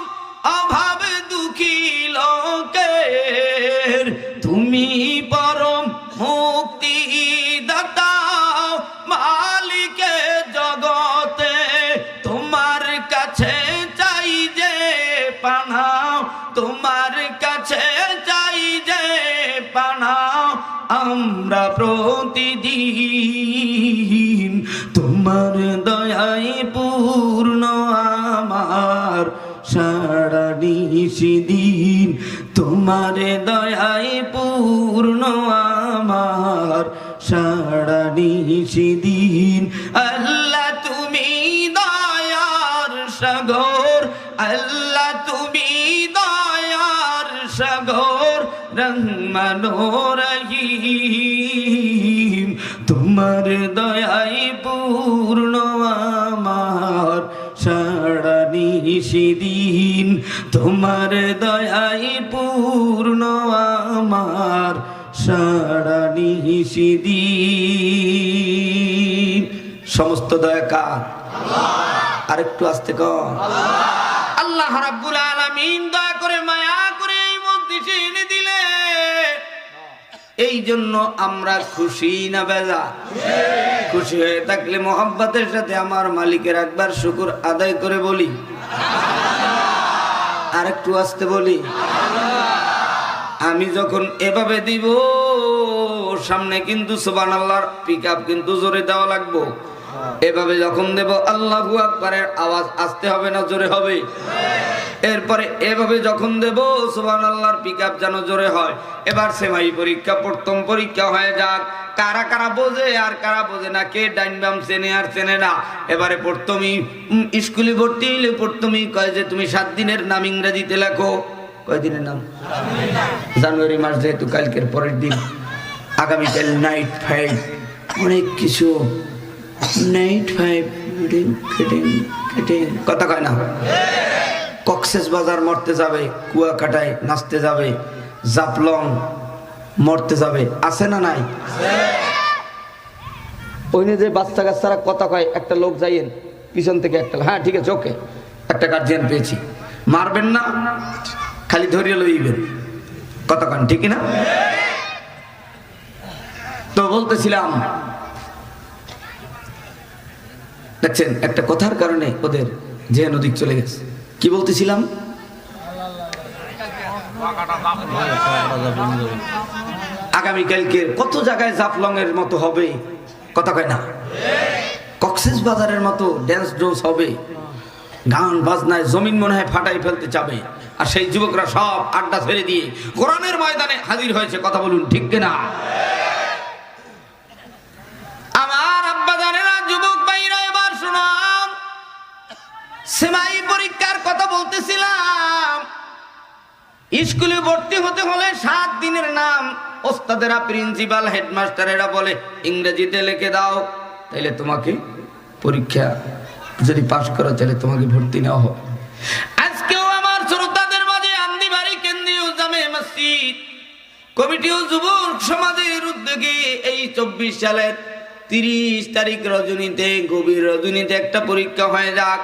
অভাব দুঃখী লোকের, তুমি পরম মুক্তি দাতা মালিকে জগতে, তোমার কাছে চাই যে পানাও, তোমার কাছে চাই যে পানাও আমরা প্রতিদিন। তোমার দয়ায় পূর্ণ আমার সারা নিশিদিন, তোমার দয়ায় পূর্ণ আমার সারা নিশিদিন। আল্লাহ তুমি দয়ার সাগর, আল্লাহ তুমি দয়ার সাগর, রহমান রহিম, তোমার দয়ায় পূর্ণ আমার সারা নিশিদিন, তোমার দয়ায় পূর্ণ আমার সারা নিশিদিন। সমস্ত দয়া কার? আরেকটু আস্তে কর। আল্লাহ রাব্বুল আলামিন দয়া করে মায়া করে এই মজলিসে এনে দিলে, এই জন্য আমরা খুশি না বেজা? খুশি হয়ে থাকলে মোহাব্বতের সাথে আমার মালিকের একবার শুকর আদায় করে বলি। আরেকটু আস্তে বলি। আমি যখন এভাবে দিব, সামনে কিন্তু সুবহানাল্লাহর পিকআপ কিন্তু জোরে দেওয়া লাগবে। এভাবে যখন দেব আল্লাহু আকবারের আওয়াজ আস্তে হবে না জোরে হবে? এরপরে এভাবে যখন দেব সুবহানাল্লাহর পিকআপ যেন জোরে হয়। এবার সেমাই পরীক্ষা, প্রথম পরীক্ষা হয়ে যাক, কারা কারা বোঝে আর কারা বোঝে না, কে ডাইন বাম চেনে আর চেনে না। এবারে প্রথমেই স্কুলে ভর্তি হইলে প্রথমেই কয় যে তুমি 7 দিনের নাম ইংরেজিতে লেখো। কয় দিনের নাম? জানুয়ারি মাস, যেহেতু কালকের পরের দিন, আগামীকাল নাইট 5, অনেক কিছু নাইট 5 কথা কয় না। কক্সেস বাজার মরতে যাবে, কুয়াকাটায় নাচতে যাবে, জাফলং মরতে যাবে, আছে না নাই? ওই যে বাচ্চা কাচ্চারা কথা কয়, একটা লোক যাইয়েন পিছন থেকে একটা, হ্যাঁ ঠিক আছে ওকে, একটা গার্জিয়ান পেয়েছি, মারবেন না, খালি ধরিয়ে লইবেন, কথা কন ঠিক না? তো বলতেছিলাম, দেখছেন একটা কথার কারণে ওদের যে নদী চলে গেছে। কি বলতেছিলাম? আগামীকালকে কত জায়গায় জাফলং এর মতো হবে, কথা কয় না? কক্সেস বাজারের মতো ড্যান্স ডোন্স হবে, গান বাজনায় জমিন মনে হয় ফাটাই ফেলতে চাবে। আর সেই যুবকরা সব আড্ডা ছেড়ে দিয়ে কোরআনের ময়দানে হাজির হয়েছে, কথা বলুন ঠিক কিনা? আমার আব্বা জানেরা, যুবক ভাইরা এবার শুনুন, সেমাই পরীক্ষার কথা বলতেছিলাম। স্কুলে ভর্তি হতে হলে 7 দিনের নাম ওস্তাদেরা, প্রিন্সিপাল, হেডমাস্টারেরা বলে ইংরেজিতে লিখে দাও, তাইলে তোমাকে পরীক্ষা যদি পাস করো তাহলে তোমাকে ভর্তি নেওয়া হবে। আজকেও আমার শ্রোতাদের মাঝে আন্দিবাড়ি কেন্দ্রে মসজিদ কমিটি ও যুবক সমাজের উদ্যোগে এই 24 সালের 30 তারিখ রজনীতে, গভীর রজনীতে একটা পরীক্ষা হয়ে যাক।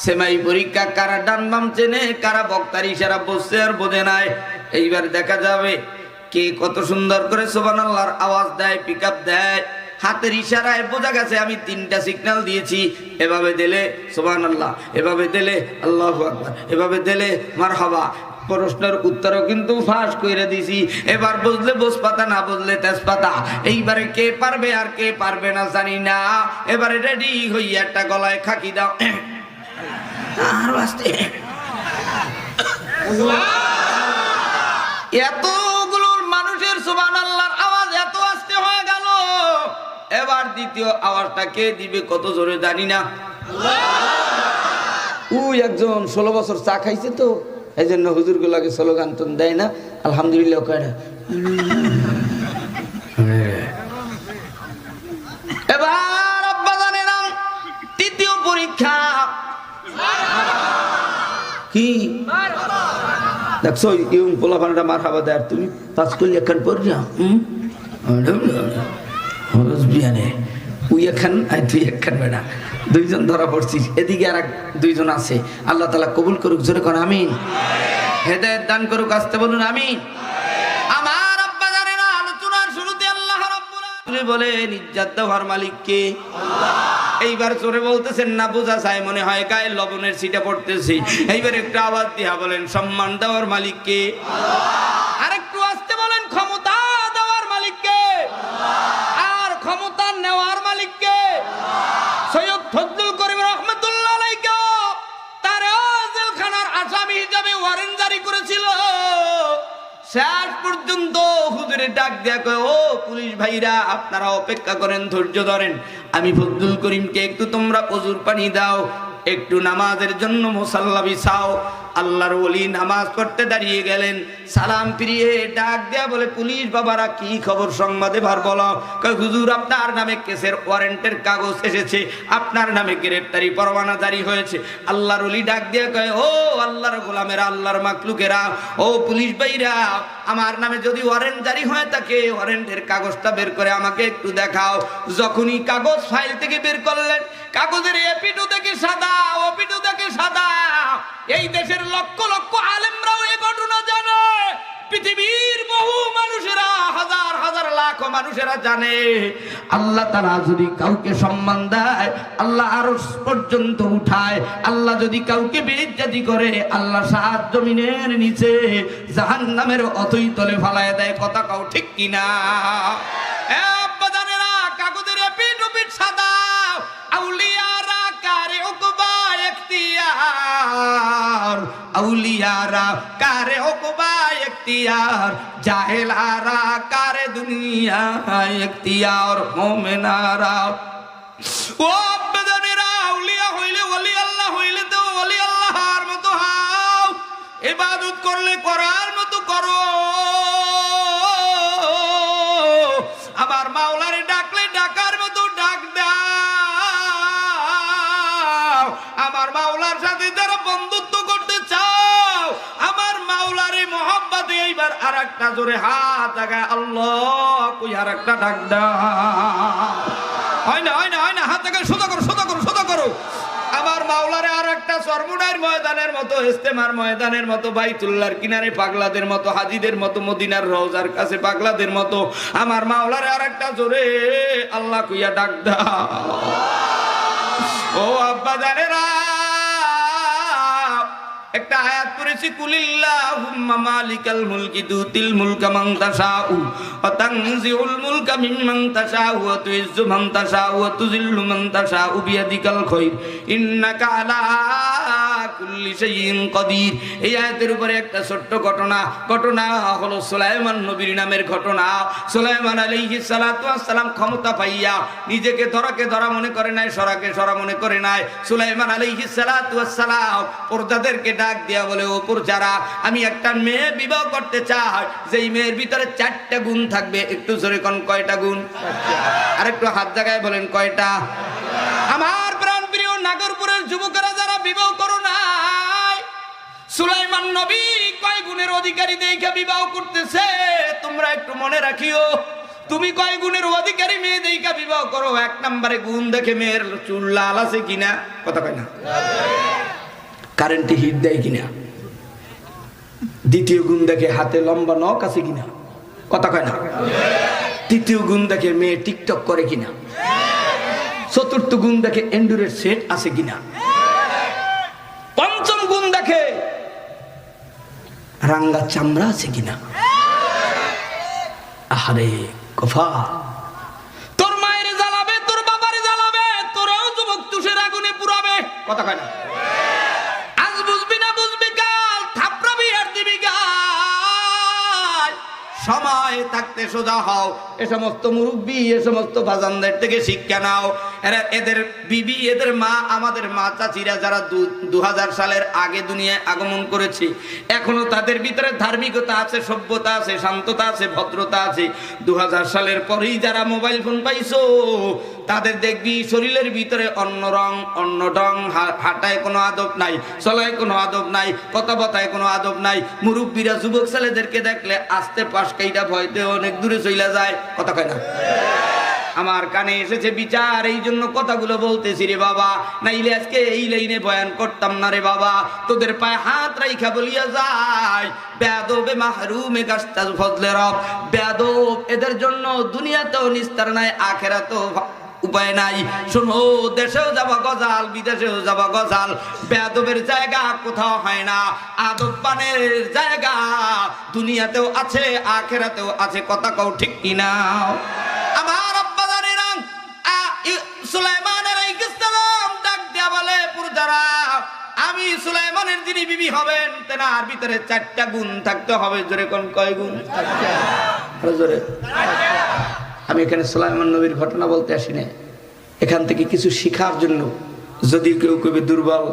সেমাই পরীক্ষা, কারা ডান বাম চেনে, কারা বক্তার ইশারা বসছে আর বোঝে নাই। এইবার দেখা যাবে কে কত সুন্দর করে সুবহানাল্লাহর আওয়াজ দেয়, পিক আপ দেয়। হাতের ইশারায় বোঝা গেছে আমি 3টা সিগন্যাল দিয়েছি, এভাবে দিলে সুবহানাল্লাহ, এভাবে দিলে আল্লাহু আকবার, এভাবে দিলে মারহাবা। প্রশ্নের উত্তরও কিন্তু ফাঁস করে দিছি। এবার বুঝলে বোস পাতা, না বুঝলে তেজপাতা। এইবারে কে পারবে আর কে পারবে না জানি না। এবারে রেডি হইয়া একটা গলায় খাকি দাও আর বাস্তে। এতগুলোর মানুষের সুবহানাল্লাহর আওয়াজ এত আস্তে হয়ে গেল। এবার দ্বিতীয় আওয়াজটা কে দিবে কত জোরে জানি না। ওই একজন 16 বছর চা খাইছে তো, এই জন্য হুজুর গুলাকে স্লোগান টন দেয় না, আলহামদুলিল্লাহ কয় না। এবার আব্বা জানেন তৃতীয় পরীক্ষা কি দেখছো, ইউং পোলাপানটা মার হাবা দেয়। তুমি পাস করলে এখন পড়ি না, বিয়ানে তুই এখান আর তুই এখান বেড়া, দুইজন ধরা পড়ছিস। এদিকে আর 2জন আছে। আল্লাহ তাআলা কবুল করুক, জোরে কোন আমিন। হেদায়েত দান করুক, আসতে বলুন আমিন। আমার আব্বা জানেন আলোচনার শুরুতে আল্লাহ রাব্বুল আলামিন বলেন ইজ্জত দেওয়ার মালিক কে? এইবার জোরে বলতেছেন না, বোঝা যায় মনে হয় গায়ে লবণের ছিটা পড়তেছে। এইবার একটু আওয়াজ দিয়া বলেন সম্মান দেওয়ার মালিক কে? আর একটু আসতে বলেন ক্ষমতা দেওয়ার মালিক কে? আর ক্ষমতা নেওয়ার মালিক কে? সৈয়দ ফজলুল করিম রহমাতুল্লাহ আলাইহি তার জেলখানার আসামি হিসেবে ওয়ারেন্ট জারি করেছিল। শেষ পর্যন্ত হুজুরে ডাক দেয়া কয়, ও পুলিশ ভাইরা আপনারা অপেক্ষা করেন, ধৈর্য ধরেন, আমি ফজলুল করিমকে একটু তোমরা ওযুর পানি দাও, একটু নামাজের জন্য মুসাল্লা বিছাও। আল্লাহর ওলি নামাজ পড়তে দাঁড়িয়ে গেলেন, সালাম ফিরিয়ে ডাক দেয়া বলে, পুলিশ বাবারা কি খবর, সংবাদে ভার বলো। কয় হুজুর আপনার নামে কেসের ওয়ারেন্টের কাগজ এসেছে, আপনার নামে গ্রেফতারি পরোয়ানা জারি হয়েছে। আল্লাহর ওলি ডাক দিয়ে কয়, ও আল্লাহর গোলামেরা, আল্লাহর মাকলুকেরা, ও পুলিশ ভাইরা, আমার নামে যদি ওয়ারেন্ট জারি হয় থাকে ওয়ারেন্টের কাগজটা বের করে আমাকে একটু দেখাও। যখনই কাগজ ফাইল থেকে বের করলেন, কাগজের এপিটু থেকে সাদা, ওপিটু থেকে সাদা। এই দেশের লক্ষ লক্ষ আলেমরাও এই ঘটনা জানে, পৃথিবীর বহু মানুষেরা, হাজার হাজার লাখ মানুষেরা জানে। আল্লাহ তাআলা যদি কাউকে সম্মান দেয়, আল্লাহ আরশ পর্যন্ত উঠায়। আল্লাহ যদি কাউকে বেইজ্জতি করে, আল্লাহ 7 জমিনের নিচে জাহান্নামের অতই তলে ফালায় দেয়। কথা কাও ঠিক কিনা? আব্বা জানেরা কাগজের এপিট ওপিট সাদা। আউলিয়ারা কারে উকবা ইখতিয়ার, আউলিয়ারা কারে উকবা ইখতিয়ার, জাহেলারা কারে দুনিয়া ইখতিয়ার। মুমিনারা ও আব্বা জানেরা আউলিয়া হইলে ওলি আল্লাহ হইলে তো ওলি আল্লাহর মতো হও, ইবাদত করলে করার মতো করো। আমার মাওলারে ডাকলে ডাকার মতো ডাক দাও। আমার মাওলার সাথে যারা বন্ধুত্ব করতে চাও, আমার মাওলারে মহব্বতে এইবার আরেকটা জোরে হাত আগায় আল্লাহ কই আরেকটা ডাক দাও। হয় না হয় না হয় না, হাত আগায় সোজা করো সোজা করো সোজা করো। আমার মাওলারে আর একটা সরমুনার ময়দানের মতো, ইস্তেমার ময়দানের মতো, বাইতুল্লাহর কিনারে পাগলাদের মতো, হাজিদের মতো, মদিনার রওজার কাছে পাগলাদের মতো আমার মাওলারে আর একটা জোরে আল্লাহ কইয়া ডাক দাও। ও আব্বা জানেরা একটা আয়াত পড়েছি, কুলিল্লাহুম্মা মালিকাল মুলকি তুতিল মুলকা মান তাশাউ ওয়া তানজিউল মুলকা মিম্মান তাশাউ ওয়া তুইজ্জু মান তাশাউ ওয়া তুযিল্লু মান তাশাউ বিয়াদিকাল খায়র ইন্নাকা আলা কুল্লি শাইইন কাদির। এই আয়াতের উপরে একটা ছোট্ট ঘটনা হলো সুলাইমান নবীর নামের ঘটনা। সুলাইমান আলাইহিস সালাতু ওয়াস সালাম ক্ষমতা পাইয়া নিজেকে ধরা মনে করে নাই, সরাকে সরা মনে করে নাই। সুলাইমান আলাইহিস সালাতু ওয়াস সালাম পর্দাদেরকে ডাক দিয়া বলে, ওপর যারা আমি একটা মেয়ে বিবাহ করতে চাই, যেই মেয়ের ভিতরে 4টা গুণ থাকবে। একটু জোরে কোন কয়টা গুণ? আর একটু হাত জায়গায় বলেন কয়টা? আমার প্রাণ প্রিয় নাগরপুরের যুবকেরা যারা বিবাহ করো নাই, সুলাইমান নবী কয় গুণের অধিকারী দেখে বিবাহ করতেছে, তোমরা একটু মনে রাখিও। তুমি কয় গুণের অধিকারী মেয়ে দেখে বিবাহ করো। 1 নম্বরে গুণ দেখে মেয়ের চুল লাল আছে কিনা, কথা কয় না, কারেন্টে হিট দেয় কিনা। দ্বিতীয় গুণ দেখে হাতে লম্বা নখ আছে কিনা, কথা কয় না। তৃতীয় গুণ দেখে মেয়ে টিকটক করে কিনা। চতুর্থ গুণ দেখে এন্ডুরের সেট আছে কিনা। পঞ্চম গুণ দেখে রাঙ্গা চামড়া আছে কিনা। আহারে কফা, তোর মায়ের জ্বালাবে, তোর বাবার জ্বালাবে, তোরাও যুবক তুষের আগুনে পুরাবে, কথা কয় না। আজ বুঝবি না বুঝবি কাল, থাপড়াবি আর দিবি গাল। সময় থাকতে সোজা হও। এ সমস্ত মুরব্বী, এ সমস্ত বাজানদের থেকে শিক্ষা নাও। এদের বিবি, এদের মা, আমাদের মা চাচিরা যারা 2000 সালের আগে দুনিয়ায় আগমন করেছে, এখনো তাদের ভিতরে ধার্মিকতা আছে, সভ্যতা আছে, শান্ততা আছে, ভদ্রতা আছে। 2000 সালের পরেই যারা মোবাইল ফোন পাইছো, তাদের দেখবি শরীরের ভিতরে অন্য রং, অন্য ঢং, হাঁটায় কোনো আদব নাই, চলায় কোনো আদব নাই, কথাবার্তায় কোনো আদব নাই। মুরব্বীরা যুবক ছেলেদেরকে দেখলে আস্তে পাশ কাইটা ভয়তে অনেক দূরে চলে যায়, কথা কয় না। আমার কানে এসেছে বিচার, এই জন্য কথাগুলো বলতেছি রে বাবা, নাইলে আজকে এই লাইনে বয়ান করতাম না রে বাবা। তোদের পায়ে হাত রাইখা বলিয়া যায়, বেয়াদবে মাহরুমে গাস্তাজ ফজলে রব। বেয়াদব, এদের জন্য দুনিয়াতেও নিস্তার নাই, আখেরাতেও উপায় নাই। শোনো, দেশেও যাবা গজাল, বিদেশেও যাবা গজাল, বেয়াদবের জায়গা কোথাও হয় না। আদব পানের জায়গা দুনিয়াতেও আছে, আখেরাতেও আছে, কথা কও ঠিক কিনা। আমার আব্বা জানেরা সুলাইমান আলাইহিস সালাম ডাক দিয়া বলে, পুরুষরা, আমি সুলাইমানের যিনি বিবি হবেন, তেনার ভিতরে 4টা গুণ থাকতে হবে। জোরে কোন কয় গুণ? জোরে। আমি এখানে সুলাইমান নবীর ঘটনা বলতে আসি না, এখান থেকে কিছু শিখার জন্য। যদি কেউ কবে দুর্বল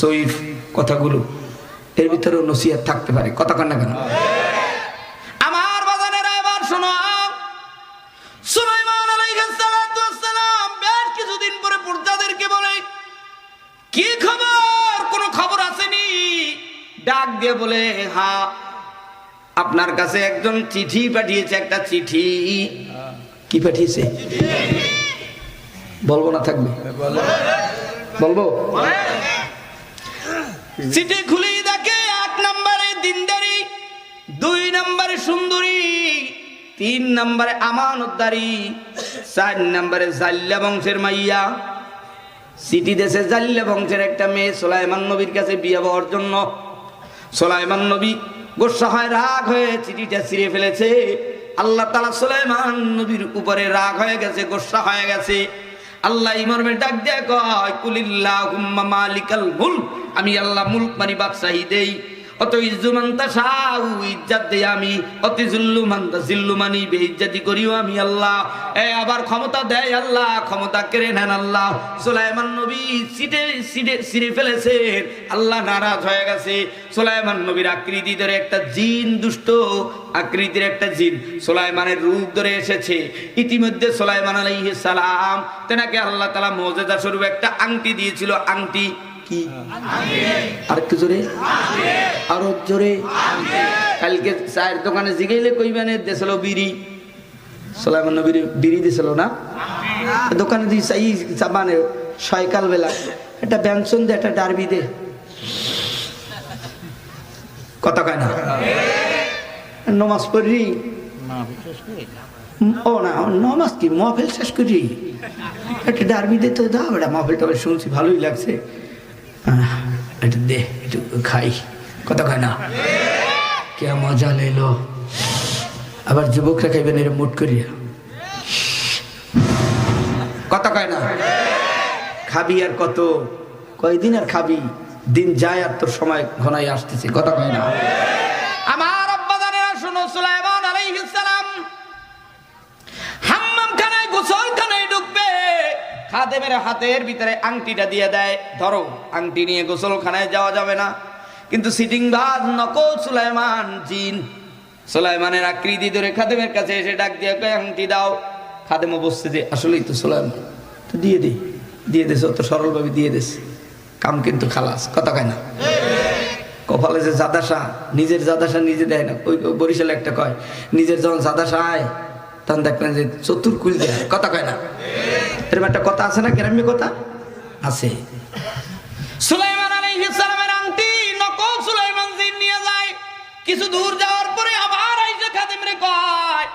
সইফ কথাগুলো, এর ভিতরেও নসিহত থাকতে পারে, কথা কন না কেন? আমার বাজানেরা এবার শোনো, সুলাইমান আলাইহিস সালাম বেশ কিছুদিন পরে প্রজাদেরকে বলে, কি খবর, কোন খবর আসেনি? ডাক দিয়ে বলে, হ্যাঁ, আপনার কাছে একজন চিঠি পাঠিয়েছে, একটা চিঠি। কি পাঠিয়েছে বলবো না, থাকবে বলবো। চিঠি খুলি দেখে 1 নম্বরে দিনদারি, 2 নম্বরে সুন্দরী, 3 নম্বরে আমানতদারি, 4 নম্বরে জাল্লা বংশের মাইয়া। চিঠি দেশে জাল্লা বংশের একটা মেয়ে সুলাইমান নবীর কাছে বিয়ে হওয়ার জন্য। সুলাইমান নবী গোসা হয়, রাগ হয়ে চিঠিটা ছিঁড়ে ফেলেছে। আল্লাহ তাআলা সুলাইমান নবীর উপরে রাগ হয়ে গেছে, গোসা হয়ে গেছে। আল্লাহ ইমর্মে ডাক দেয়, কয়, কুলিল্লাহুম্মা মালিকাল মুলক, আমি আল্লাহ মুলক মানি বাদশাহী দেই। অত ইজ্জু মান তাশাউ, ইজ্জত দেই আমি। অতি যুল্লু মান তাযিল্লু, মানি বেইজ্জতি করিও আমি আল্লাহ। আবার ক্ষমতা দেয় আল্লাহ, ক্ষমতা কেড়ে নেন আল্লাহ। সুলাইমান নবী ছিঁড়ে ফেলেছেন, আল্লাহ নারাজ হয়ে গেছে। সুলাইমান নবীর আকৃতি ধরে একটা জিন, দুষ্ট আকৃতির একটা জিন সুলাইমানের রূপ ধরে এসেছে। ইতিমধ্যে সুলাইমান আলাইহিস সালাম তেনাকে আল্লাহ তাআলা মুজিজা স্বরূপ একটা আংটি দিয়েছিল। আংটি কি? আর একটু জোরে, আরো জোরে। কালকে চায়ের দোকানে জিগাইলে কইবানে দেছিল বিড়ি, সুলাইমান নবীর বিড়ি দিছিল না দোকানে, দিয়ে চাই চাবানে সকাল বেলা একটা ব্যঞ্জন দে, একটা ডারবি দে, কথা কয় না। নমাজ পড়ি, ও না নমাজ কি মহফিল শেষ করি, একটা ডারবি দে তো দাও। এটা মহফিল টহফিল শুনছি, ভালোই লাগছে, একটু দে, একটু খাই, কথা কয় না। কে মজা লেলো। আবার যুবকরা খাইবেন এর মুট করিয়া, কথা কয় না। খাবি আর কত, কয়দিন আর খাবি, দিন যায় আর তোর সময় ঘনাই আসতেছে, কথা কয় না। আমার আব্বা জানেরা শোনো, সুলাইমান আলাইহিস সালাম হাম্মামখানায়, গোসলখানায় ঢুকবে, খাদেমের হাতের ভিতরে আংটিটা দিয়ে দেয়, ধরো আংটি নিয়ে গোসলখানায় যাওয়া যাবে না। কিন্তু সিটিং বাদ নকল সুলাইমান জিন সুলাইমানের আকৃতি ধরে খাদেমের কাছে এসে ডাক দিয়ে কয়, আংটি দাও। খাদেমও বসছে যে আসলেই তো সুলাইমান, তো দিয়ে দে, দিয়ে দেশ, অত সরলভাবে দিয়ে দেশ, কাম কিন্তু খালাস, কথা কয় না। কপালে যে জাদাসা, নিজের জাদাসা নিজে দেয় না। ওই বরিশালে একটা কয়, নিজের যখন জাদাসা আয় তখন দেখবেন যে চতুর্কুল দেয়, কথা কয় না? এরকম একটা কথা আছে না, গ্রাম্য কথা আছে। সুলাইমান আলাইহিস সালামের আংটি নকল সুলাইমান জিন নিয়ে যায়। কিছু দূর যাওয়ার পরে আবার আইসা খাদিমরে কয়,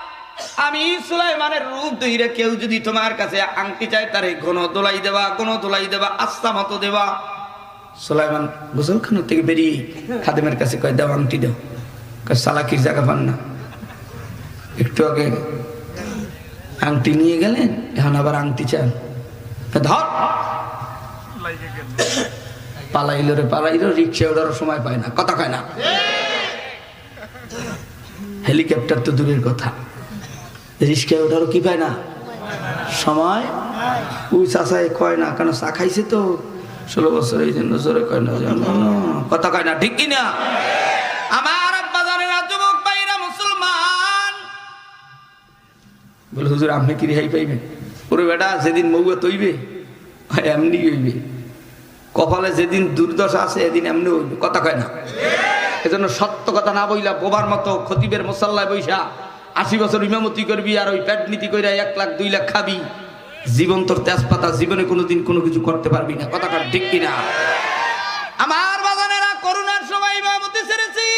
আমি সুলাইমানের রূপ ধইরা কেউ যদি তোমার কাছে আংটি চায় তারে ঘন দোলাই দেবা, ঘন দোলাই দেবা, আস্তা মতো দেবা। সুলাইমান গোসলখানা থেকে বেরিয়ে খাদিমের কাছে কয়, দাও আংটি দাও। কয় সালাকির জায়গা পান না, একটু আগে আংটি নিয়ে গেলেন, এখন আবার আংটি চান। ধর, পালাইলো রে পালাইলো, রিক্সা ওঠার সময় পায় না, কথা কয় না? হেলিকপ্টার তো দূরের কথা, রিক্সা ওঠারও কি পায় না সময়। ওই চাষায় কয় না, কেন চা খাইছে তো 16 বছর, এই জন্য জোরে কয় না, কথা কয় না, ঠিক কিনা? আমার আব্বা জানেরা, যুবক ভাইরা, মুসলমান বলে, হুজুর আপনি কি রেহাই পাইবেন? ওরে বেটা, যেদিন মৌয়া তৈবে এমনি হইবে, কপালে যেদিন দুর্দশা আছে এদিন এমনি হইবে, কথা কয় না? এজন্য সত্য কথা না বইলা বোবার মতো খতিবের মুসাল্লায় বইসা 80 বছর ইমামতি করবি আর ওই পেট নীতি কইরা 1 লাখ 2 লাখ খাবি, জীবন তোর তেজপাতা, জীবনে কোনোদিন কোনো কিছু করতে পারবি না, কথা কয় ঠিক কিনা? আমার বাজানেরা, করোনার সময় ইমামতি ছেড়েছি,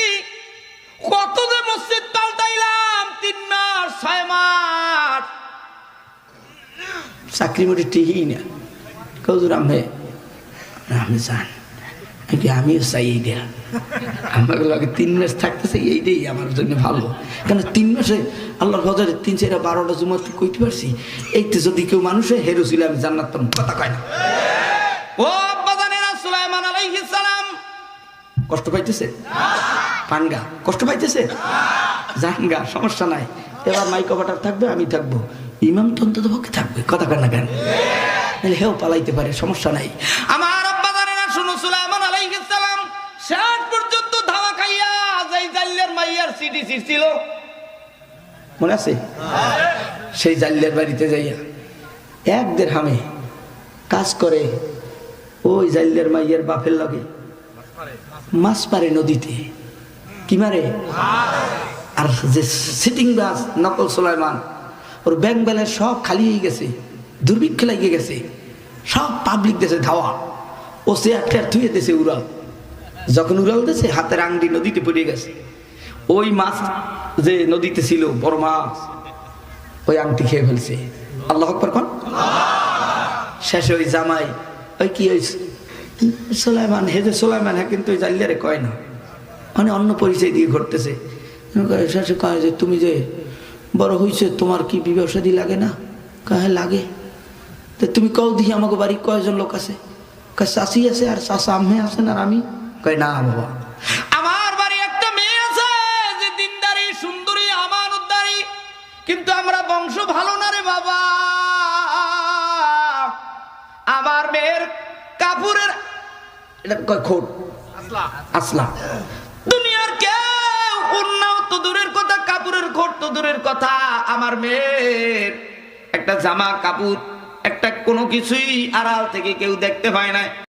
কত যে মসজিদ পাল্টাইলাম, 3 মাস 6 মাস। চাকরি মোটে ঠিকই না। হুজুর আমি জান, আমিও চাই এই দেয়া, আমার লাগে 3 মাস থাকতেছে, এইটাই আমার জন্য ভালো। কেন 3 মাসে আল্লাহর হজরে 3-4-12টা জুমা কইতে পারছি, এইতে যদি কেউ মানুষে হেরো ছিল আমি জান্নাত পাবো, কথা কয় না? ও বাজানেরা, সুলাইমান আলাইহিস সালাম কষ্ট পাইতেছে, পানগা কষ্ট পাইতেছে, জানগা, সমস্যা নাই। এবার মাইক অপারেটর থাকবে, আমি থাকবো, ইমাম তো অন্তত পক্ষে থাকবে, কথা কয় না? কেন হেও পালাইতে পারে, সমস্যা নাই। আমার আব্বা জানেরা, শুনো, সুলাইমান আলাইহিস সালাম শেষ পর্যন্ত ধাওয়া খাইয়া যেই জাল্লের মাইয়ার সিটি ছিল, মনে আছে? সেই জাল্লের বাড়িতে যাইয়া 1 দিরহামে কাজ করে, ওই জাল্লের মাইয়ের বাপের লগে মাছ পারে নদীতে। কি মারে? আর যে সিটিং বাস নকল সুলাইমান, ওর ব্যাংক ব্যালেন্স সব খালি হয়ে গেছে, দুর্ভিক্ষ লাগিয়ে গেছে, সব পাবলিক দেশে ধাওয়া। ও চেয়ার থুয়ে দেশে উড়াল, যখন উড়াল দেশে হাতের আংটি নদীতে পড়ে গেছে। ওই মাছ যে নদীতে ছিল, বড় মাছ, ওই আংটি খেয়ে ফেলছে। আল্লাহ আকবার কোন? শেষে ওই জামাই, ওই কি ওই সুলাইমান, হে যে সুলাইমান, হ্যাঁ, কিন্তু ওই জাল্লারে কয় না, মানে অন্য পরিচয় দিয়ে ঘটতেছে। শেষে কয় যে তুমি যে বড় হইছে, তোমার কি বিবাহ শাদী লাগে না? কয় লাগে। তো তুমি কও দেখি আমাকে বাড়ি কয়জন লোক আছে? কয় চাষি আছে, আর চাষা আম্মে আছেন, আর আমি। কয় না বাবা, আমার বাড়ি একটা মেয়ে আছে যে দিনদারি, সুন্দরী, আমানতদারি, কিন্তু আমরা বংশ ভালো না রে বাবা। আমার মেয়ের কাপুরের এটা কয় খোট, আসলা। দুনিয়ার কেউ অন্যাও তো দূরের কথা, কাপুরের খোট তো দূরের কথা, আমার মেয়ের একটা জামা কাপড়, একটা কোনো কিছুই আড়াল থেকে কেউ দেখতে পায় না।